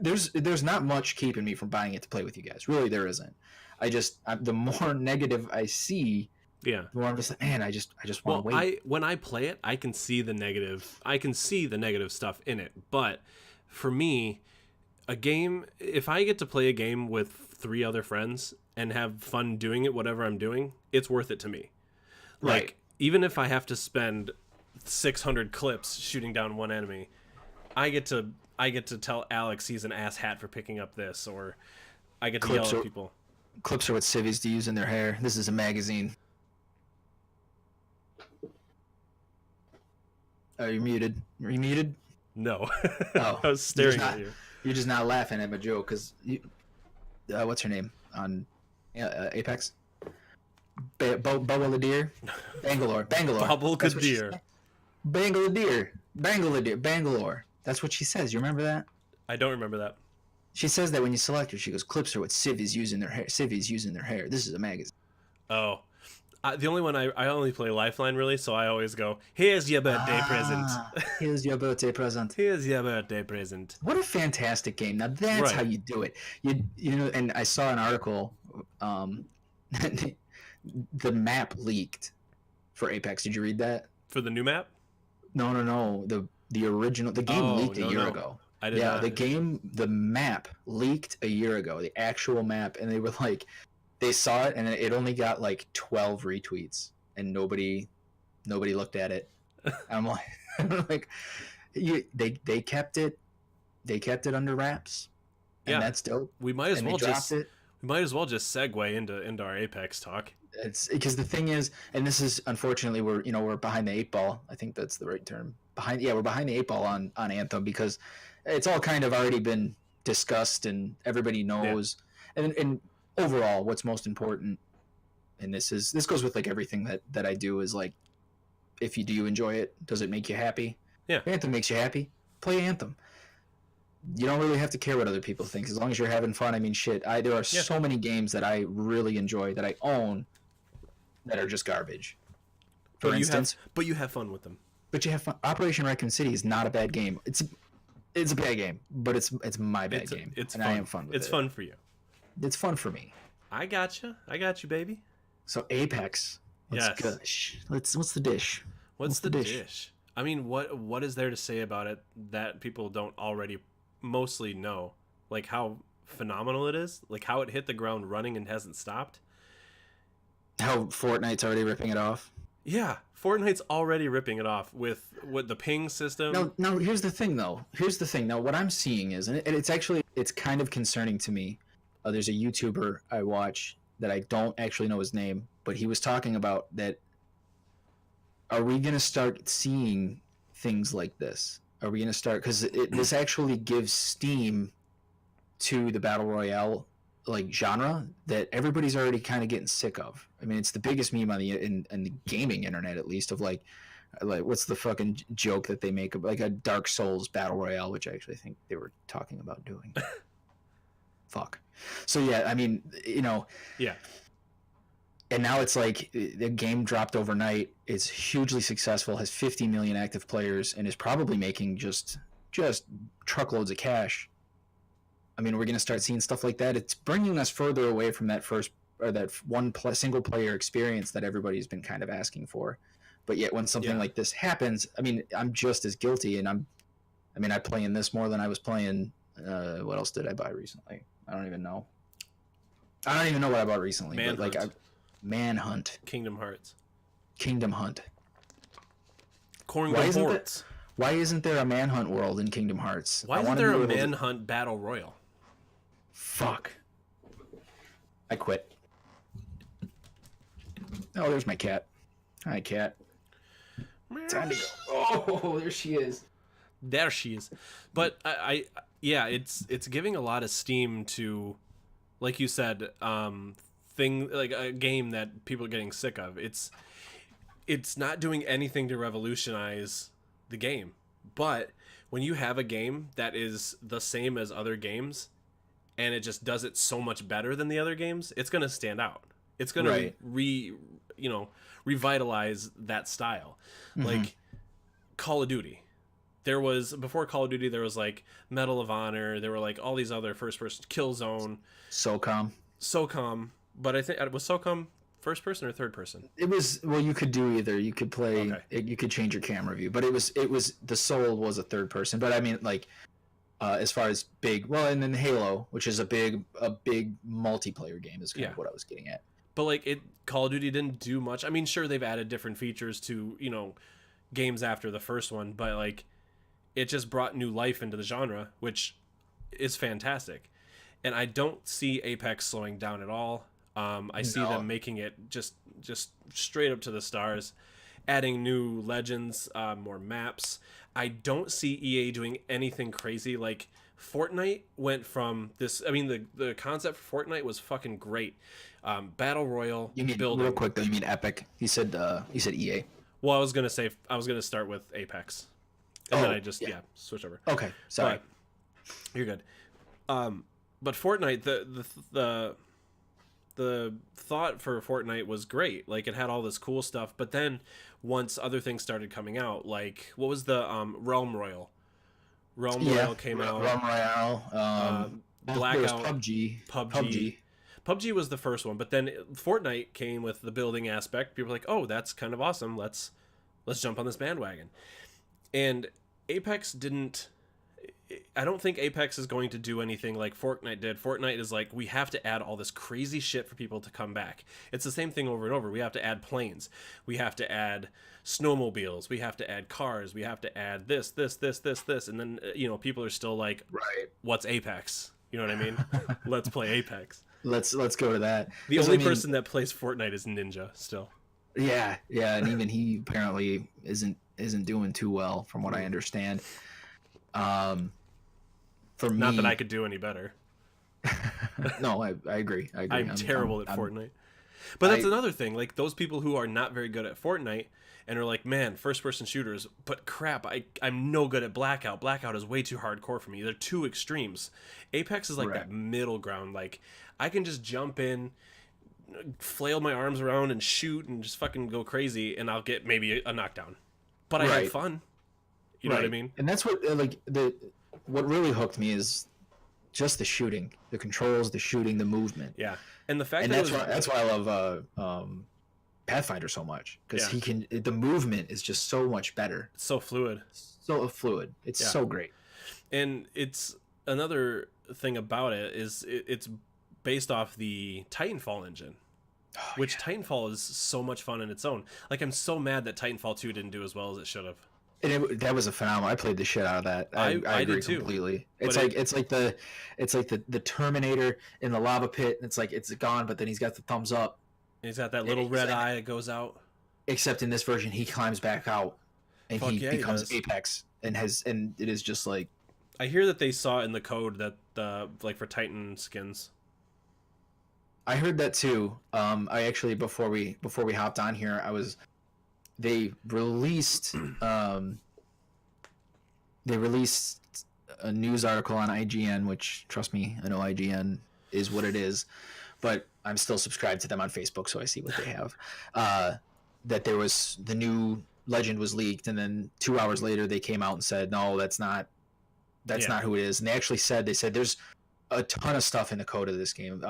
there's not much keeping me from buying it to play with you guys. Really, there isn't. The more negative I see, the more I'm just like, man, I just want to wait. When I play it, I can see the negative. I can see the negative stuff in it. But for me, a game, if I get to play a game with 3 other friends and have fun doing it, whatever I'm doing, it's worth it to me. Like, right. Even if I have to spend 600 clips shooting down one enemy, I get to tell Alex he's an ass hat for picking up this, or I get to yell at people. Clips are what civvies do use in their hair. This is a magazine. Are you muted? Are you muted? No. Oh, I was staring at you. You're just not laughing at my joke because what's her name on Apex? Bangladesh? Bangalore. Bangalore. That's what she says. You remember that? I don't remember that. She says that when you select her, she goes, "Clips are what civvies use in their hair. Civvies use in their hair. This is a magazine." Oh, the only one I only play Lifeline really, so I always go, "Here's your birthday present." Here's your birthday present. Here's your birthday present. What a fantastic game! Now that's how you do it. You know, and I saw an article. The map leaked for Apex. Did you read that? For the new map? No. The original. The game leaked a year ago. I did not. The map leaked a year ago. The actual map, and they were like, they saw it, and it only got like 12 retweets, and nobody looked at it. I'm like, they kept it under wraps, and that's dope. We might as well just segue into our Apex talk. It's because the thing is, and this is unfortunately we're behind the 8 ball. I think that's the right term. We're behind the 8 ball on Anthem because it's all kind of already been discussed and everybody knows. Yeah. And overall, what's most important, and this goes with like everything that I do, is like, if you do enjoy it, does it make you happy? Yeah. If Anthem makes you happy, play Anthem. You don't really have to care what other people think as long as you're having fun. I mean, shit. There are so many games that I really enjoy that I own that are just garbage. For instance, but you have fun with them. But you have fun. Operation Raccoon City is not a bad game. It's a bad game, but it's my bad game. It's and fun. I am fun with it. It's fun for you. It's fun for me. I got you, baby. So Apex. Let's gush. What's the dish? What's the dish? I mean, what is there to say about it that people don't already mostly know? Like how phenomenal it is, like how it hit the ground running and hasn't stopped. How Fortnite's already ripping it off. Yeah, Fortnite's already ripping it off with the ping system. No. Here's the thing, though. Now, what I'm seeing is, and it's kind of concerning to me. There's a YouTuber I watch that I don't actually know his name, but he was talking about that. Are we going to start seeing things like this? Are we going to start? Because this actually gives steam to the Battle Royale like genre that everybody's already kind of getting sick of. I mean, it's the biggest meme on in the gaming internet, at least, of like what's the fucking joke that they make of like a Dark Souls Battle Royale, which I actually think they were talking about doing. Fuck. So yeah, I mean, Yeah. And now it's like the game dropped overnight. It's hugely successful, has 50 million active players, and is probably making just truckloads of cash. I mean, we're going to start seeing stuff like that. It's bringing us further away from that single player experience that everybody's been kind of asking for. But yet when something like this happens, I mean, I'm just as guilty, and I play in this more than I was playing. What else did I buy recently? I don't even know what I bought recently. Manhunt. But Manhunt. Kingdom Hearts. Kingdom Hunt. Horts. Why isn't there a Manhunt world in Kingdom Hearts? Why isn't there a Manhunt Battle Royal? Fuck. I quit. Oh, there's my cat. Hi, cat. Time to go. Oh, there she is. There she is. But it's giving a lot of steam to, like you said, like a game that people are getting sick of. It's not doing anything to revolutionize the game. But when you have a game that is the same as other games and it just does it so much better than the other games, it's going to stand out. It's going to revitalize that style. Mm-hmm. Like Call of Duty. Before Call of Duty, there was like Medal of Honor. There were like all these other first-person Killzone. SOCOM. But I think, was SOCOM first person or third person? It was, well, you could do either. You could play, you could change your camera view, but it was the Soul was a third person. But I mean, like, as far as and then Halo, which is a big multiplayer game, is kind of what I was getting at. But like Call of Duty didn't do much. I mean, sure, they've added different features to, games after the first one, but like it just brought new life into the genre, which is fantastic. And I don't see Apex slowing down at all. I see them making it just straight up to the stars, adding new legends, more maps. I don't see EA doing anything crazy. Like Fortnite went from this. I mean, the concept for Fortnite was fucking great. Battle Royal. You mean building. Real quick though? You mean Epic? You said EA. Well, I was gonna start with Apex, and then I just switch over. Okay, sorry. But you're good. But Fortnite, the thought for Fortnite was great. Like it had all this cool stuff, but then once other things started coming out, like what was the Realm Royale? Realm Royale came out. Realm Royale. Blackout. PUBG was the first one, but then Fortnite came with the building aspect. People were like, "Oh, that's kind of awesome. Let's jump on this bandwagon." And Apex didn't. I don't think Apex is going to do anything like Fortnite did. Fortnite is like, we have to add all this crazy shit for people to come back. It's the same thing over and over. We have to add planes. We have to add snowmobiles. We have to add cars. We have to add this. And then, people are still like, what's Apex? You know what I mean? Let's play Apex. Let's go to that. The only person that plays Fortnite is Ninja still. Yeah. And even he apparently isn't doing too well from what I understand. For me, not that I could do any better. No, I agree. I'm terrible at Fortnite. But that's another thing. Like those people who are not very good at Fortnite and are like, man, first-person shooters, but crap, I'm no good at Blackout. Blackout is way too hardcore for me. They're two extremes. Apex is like that middle ground. Like I can just jump in, flail my arms around and shoot and just fucking go crazy, and I'll get maybe a knockdown. But I had fun. You know what I mean? And that's what what really hooked me is just the shooting, the controls, the shooting, the movement. Yeah, and the fact that's why I love Pathfinder so much, because the movement is just so much better. It's so fluid. It's so great. And it's another thing about it is it's based off the Titanfall engine. Which Titanfall is so much fun in its own. Like I'm so mad that Titanfall 2 didn't do as well as it should have. And that was a phenomenal. I played the shit out of that. I agree did too. Completely. It's like the Terminator in the lava pit. It's like it's gone, but then he's got the thumbs up. And he's got that little red eye that goes out. Except in this version, he climbs back out, and he becomes Apex, and it is just like. I hear that they saw in the code that like for Titan skins. I heard that too. I actually before we hopped on here, they released a news article on IGN, which, trust me, I know IGN is what it is, but I'm still subscribed to them on Facebook, so I see what they have. That there was the new legend was leaked, and then 2 hours later they came out and said, no, that's not who it is. And they said there's a ton of stuff in the code of this game.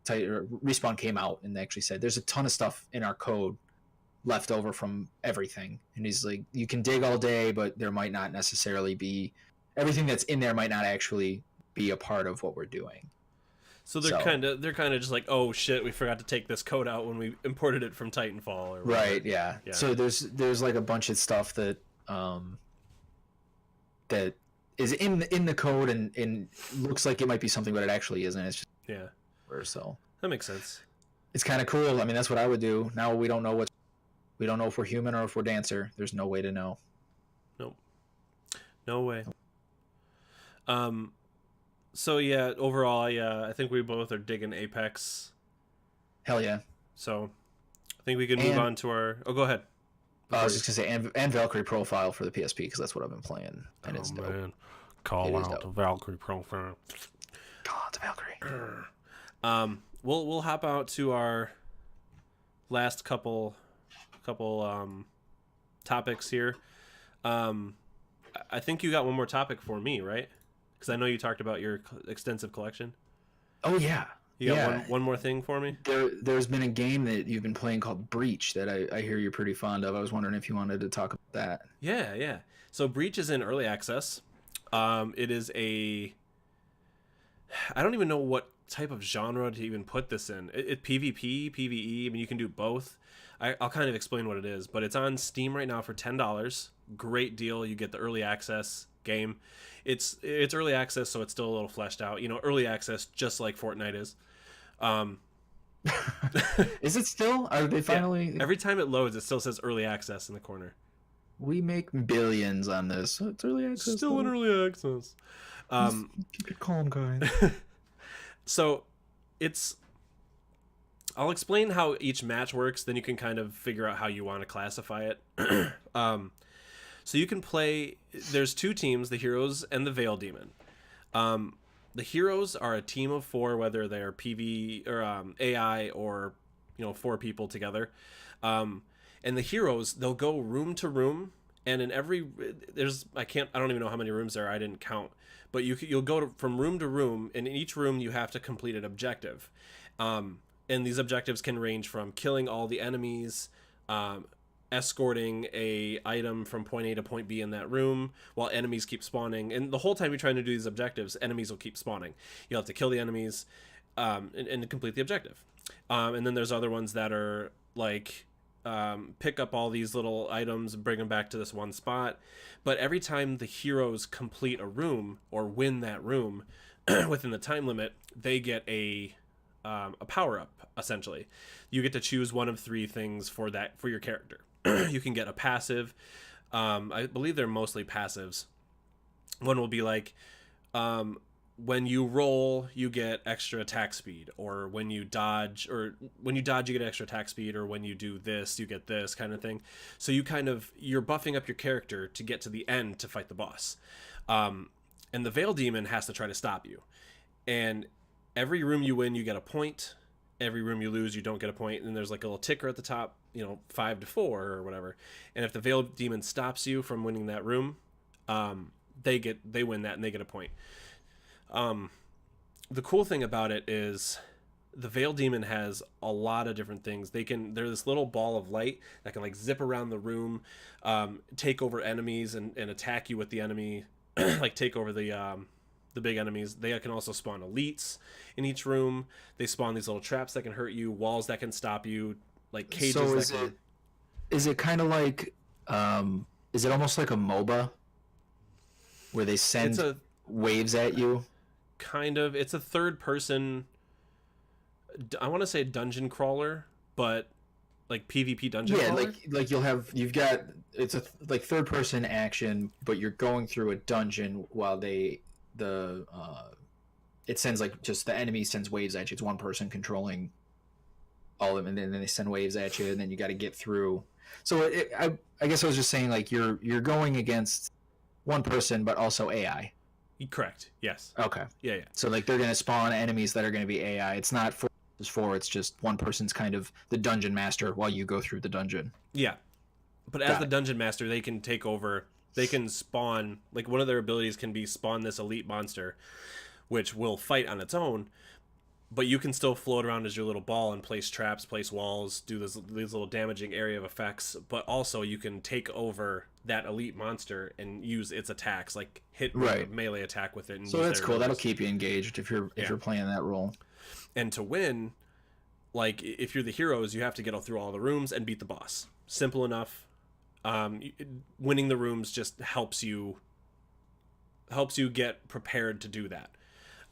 Respawn came out and they actually said there's a ton of stuff in our code left over from everything. And he's like, you can dig all day, but there might not necessarily be everything that's in there might not actually be a part of what we're doing. So they're kind of just like, oh shit, we forgot to take this code out when we imported it from Titanfall or whatever. Right, yeah. So there's like a bunch of stuff that that is in the code and looks like it might be something, but it actually isn't. It's just so that makes sense. It's kind of cool. I mean, that's what I would do. Now we don't know if we're human or if we're Dancer. There's no way to know. Nope. No way. So yeah, overall, I think we both are digging Apex. Hell yeah. So I think we can move on to our. Oh, go ahead. I was just gonna say, and Valkyrie Profile for the PSP because that's what I've been playing, and it's dope. Man. Call out the Valkyrie Profile. Call out the Valkyrie. We'll hop out to our last couple topics here. I think you got one more topic for me, right? Because I know you talked about your extensive collection. Oh yeah. You got one more thing for me? There's been a game that you've been playing called Breach that I hear you're pretty fond of. I was wondering if you wanted to talk about that. Yeah. So Breach is in early access. It is I don't even know what type of genre to even put this in. It PvP, PvE. I mean, you can do both. I'll kind of explain what it is, but it's on Steam right now for $10. Great deal. You get the early access game. It's early access, so it's still a little fleshed out. You know, early access, just like Fortnite is. Is it still? Are they finally? Yeah. Every time it loads, it still says early access in the corner. We make billions on this. It's early access. Still in early access. Keep it calm, guys. So, I'll explain how each match works. Then you can kind of figure out how you want to classify it. So you can play. There's two teams: the Heroes and the Veil Demon. The Heroes are a team of 4, whether they're PV or AI or 4 people together. And the Heroes, they'll go room to room, and in every I don't even know how many rooms there are. I didn't count, but you'll go from room to room, and in each room you have to complete an objective. And these objectives can range from killing all the enemies, escorting a item from point A to point B in that room while enemies keep spawning. And the whole time you're trying to do these objectives, enemies will keep spawning. You'll have to kill the enemies and complete the objective. And then there's other ones that are like pick up all these little items and bring them back to this one spot. But every time the heroes complete a room or win that room within the time limit, they get a power-up, essentially. You get to choose one of 3 things for your character. You can get a passive. I believe they're mostly passives. One will be like, when you roll, you get extra attack speed, or when you dodge, you get extra attack speed, or when you do this, you get this kind of thing. So you're buffing up your character to get to the end to fight the boss. And the Veil Demon has to try to stop you. And every room you win, you get a point. Every room you lose, you don't get a point. And there's like a little ticker at the top, 5 to 4 or whatever. And if the Veil Demon stops you from winning that room, they win that and they get a point. The cool thing about it is the Veil Demon has a lot of different things. They're this little ball of light that can like zip around the room, take over enemies and attack you with the enemy, like take over the big enemies. They can also spawn elites in each room. They spawn these little traps that can hurt you, walls that can stop you, like cages. So is it kind of like, is it almost like a MOBA where they send waves at you? Kind of. It's a third person, I want to say dungeon crawler, but like PvP dungeon crawler? like you've got, it's a like third person action, but you're going through a dungeon while it sends like just the enemy sends waves at you. It's one person controlling all of them, and then they send waves at you, and then you got to get through. So I guess I was just saying, like, you're going against one person, but also AI. Correct. Yes. Okay. Yeah. So like they're going to spawn enemies that are going to be AI. It's not 4 versus 4. It's just one person's kind of the dungeon master while you go through the dungeon. Yeah. But as the dungeon master, they can take over. They can spawn, like one of their abilities can be spawn this elite monster, which will fight on its own. but you can still float around as your little ball and place traps, place walls, do these little damaging area of effects. But also you can take over that elite monster and use its attacks, like hit a melee attack with it. And so that's cool. That'll keep you engaged if you're playing that role. And to win, like if you're the heroes, you have to get through all the rooms and beat the boss. Simple enough. Winning the rooms just helps you get prepared to do that.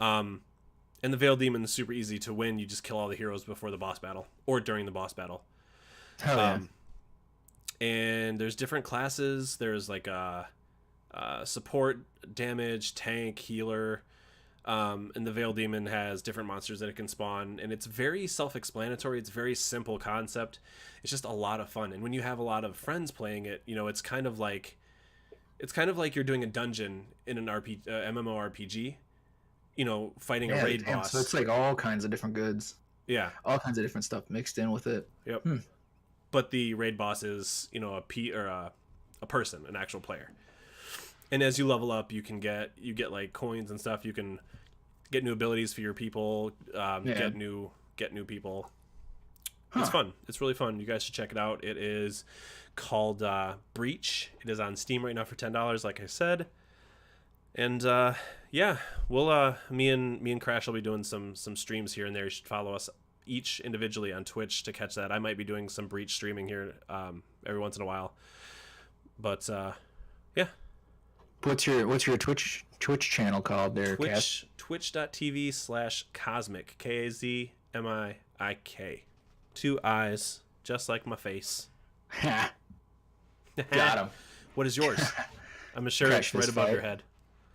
And the Veiled Demon is super easy to win. You just kill all the heroes before the boss battle or during the boss battle. Hell yeah. And there's different classes. There's like a support, damage, tank, healer. And the Veiled Demon has different monsters that it can spawn. And it's very self-explanatory. It's very simple concept. It's just a lot of fun. And when you have a lot of friends playing it, it's kind of like you're doing a dungeon in an MMORPG. Fighting a raid boss. So it's like all kinds of different goods. Yeah. All kinds of different stuff mixed in with it. Yep. But the raid boss is, a person, an actual player. And as you level up, you get like coins and stuff. You can get new abilities for your people, get new people. It's fun. It's really fun. You guys should check it out. It is called Breach. It is on Steam right now for $10, like I said. And we'll me and Crash will be doing some streams here and there. You should follow us each individually on Twitch to catch that. I might be doing some Breach streaming here every once in a while. But yeah. What's your Twitch channel called there, Cass? Twitch.tv/Kazmiik, Kazmiik. 2 eyes, just like my face. Got him. What is yours? I'm sure it's right above your head.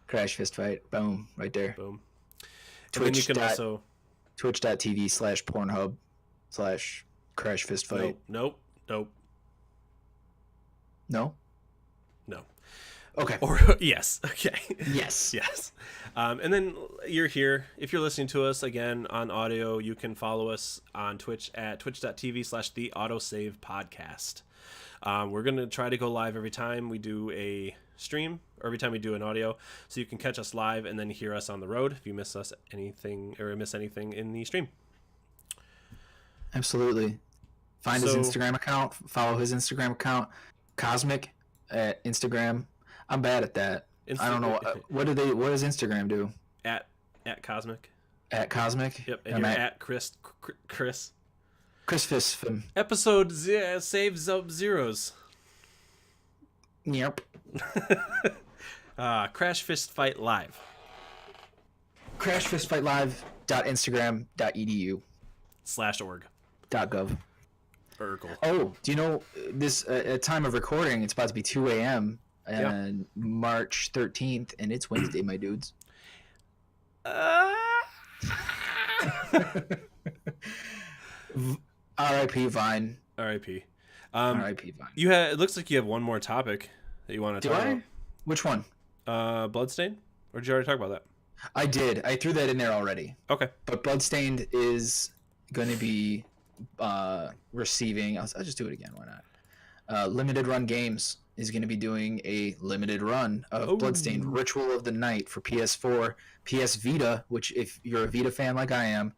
Crash Fistfight. Boom. Right there. Boom. And then you can also... Twitch.tv/Pornhub/Crash Fistfight. Nope. No? No. Okay. Or yes. Okay. Yes. Yes. And then you're here. If you're listening to us again on audio, you can follow us on Twitch at twitch.tv/the Autosave podcast. We're going to try to go live every time we do a stream or every time we do an audio, so you can catch us live and then hear us on the road if you miss anything in the stream. Absolutely. Find his Instagram account, follow his Instagram account, Kazmiik at Instagram. I'm bad at that. I don't know what does Instagram do? At Kazmiik. At Kazmiik. Yep. And you're at Chris Fistfight. Episode saves up zeros. Yep. Crash Fistfight Live. crashfistfightlive.instagram.edu/org. .gov. Urkel. Oh, do you know this? At time of recording, it's about to be 2 a.m. and March 13th, and it's Wednesday, my dudes. R.I.P. Vine. R.I.P. R.I.P. Vine. It looks like you have one more topic that you want to talk about. Which one? Bloodstained? Or did you already talk about that? I did. I threw that in there already. Okay. But Bloodstained is going to be receiving... I'll just do it again. Why not? Limited Run Games is going to be doing a limited run of Bloodstained Ritual of the Night for PS4, PS Vita, which if you're a Vita fan like I am,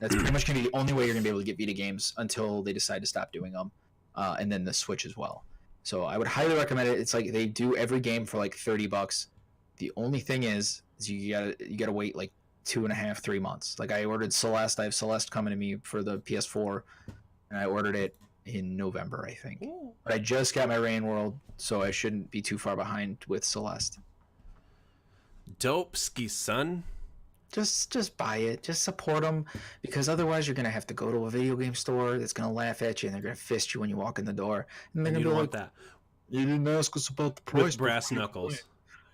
that's pretty much going to be the only way you're going to be able to get Vita games until they decide to stop doing them. And then the Switch as well. So I would highly recommend it. It's like they do every game for like $30. The only thing is you gotta wait like 2.5, 3 months. Like I ordered Celeste. I have Celeste coming to me for the PS4, and I ordered it in November, I think. Ooh. But I just got my Rain World, so I shouldn't be too far behind with Celeste. Dope ski, son. Just buy it. Just support them, because otherwise you're gonna have to go to a video game store that's gonna laugh at you and they're gonna fist you when you walk in the door. And they're gonna be like, that. You didn't ask us about the price. With brass knuckles.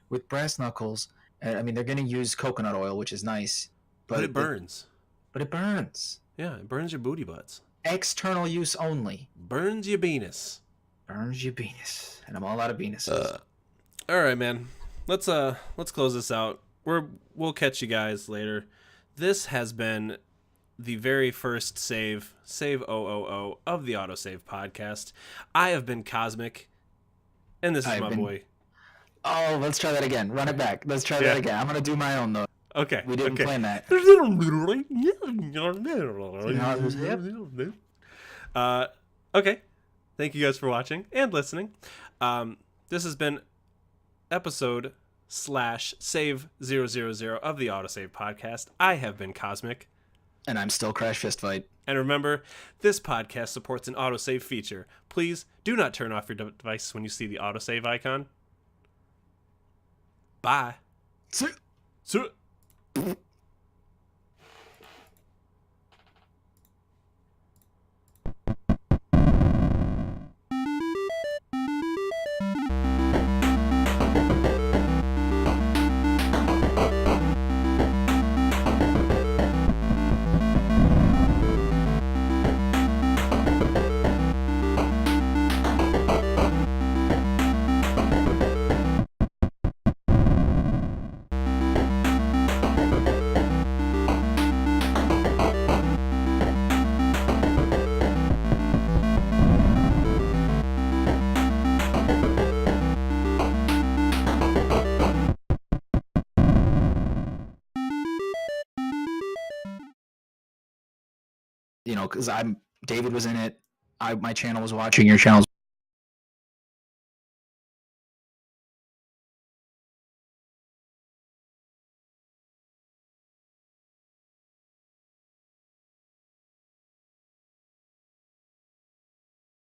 With brass knuckles. And I mean, they're gonna use coconut oil, which is nice, but it burns. But it burns. Yeah, it burns your booty butts. External use only. Burns your penis. Burns your penis. And I'm all out of penises. All right, man. Let's close this out. We'll catch you guys later. This has been the very first save 000 of the Autosave podcast. I have been Kazmiik, and this is my boy. Oh, let's try that again. Run it back. Let's try that again. I'm gonna do my own though. Okay. We didn't plan that. Okay. Thank you guys for watching and listening. This has been episode /save 000 of the Autosave podcast. I have been Kazmiik. And I'm still Crash Fistfight. And remember, this podcast supports an autosave feature. Please do not turn off your device when you see the autosave icon. Bye. See. You know, because David was in it. My channel was watching, your channel's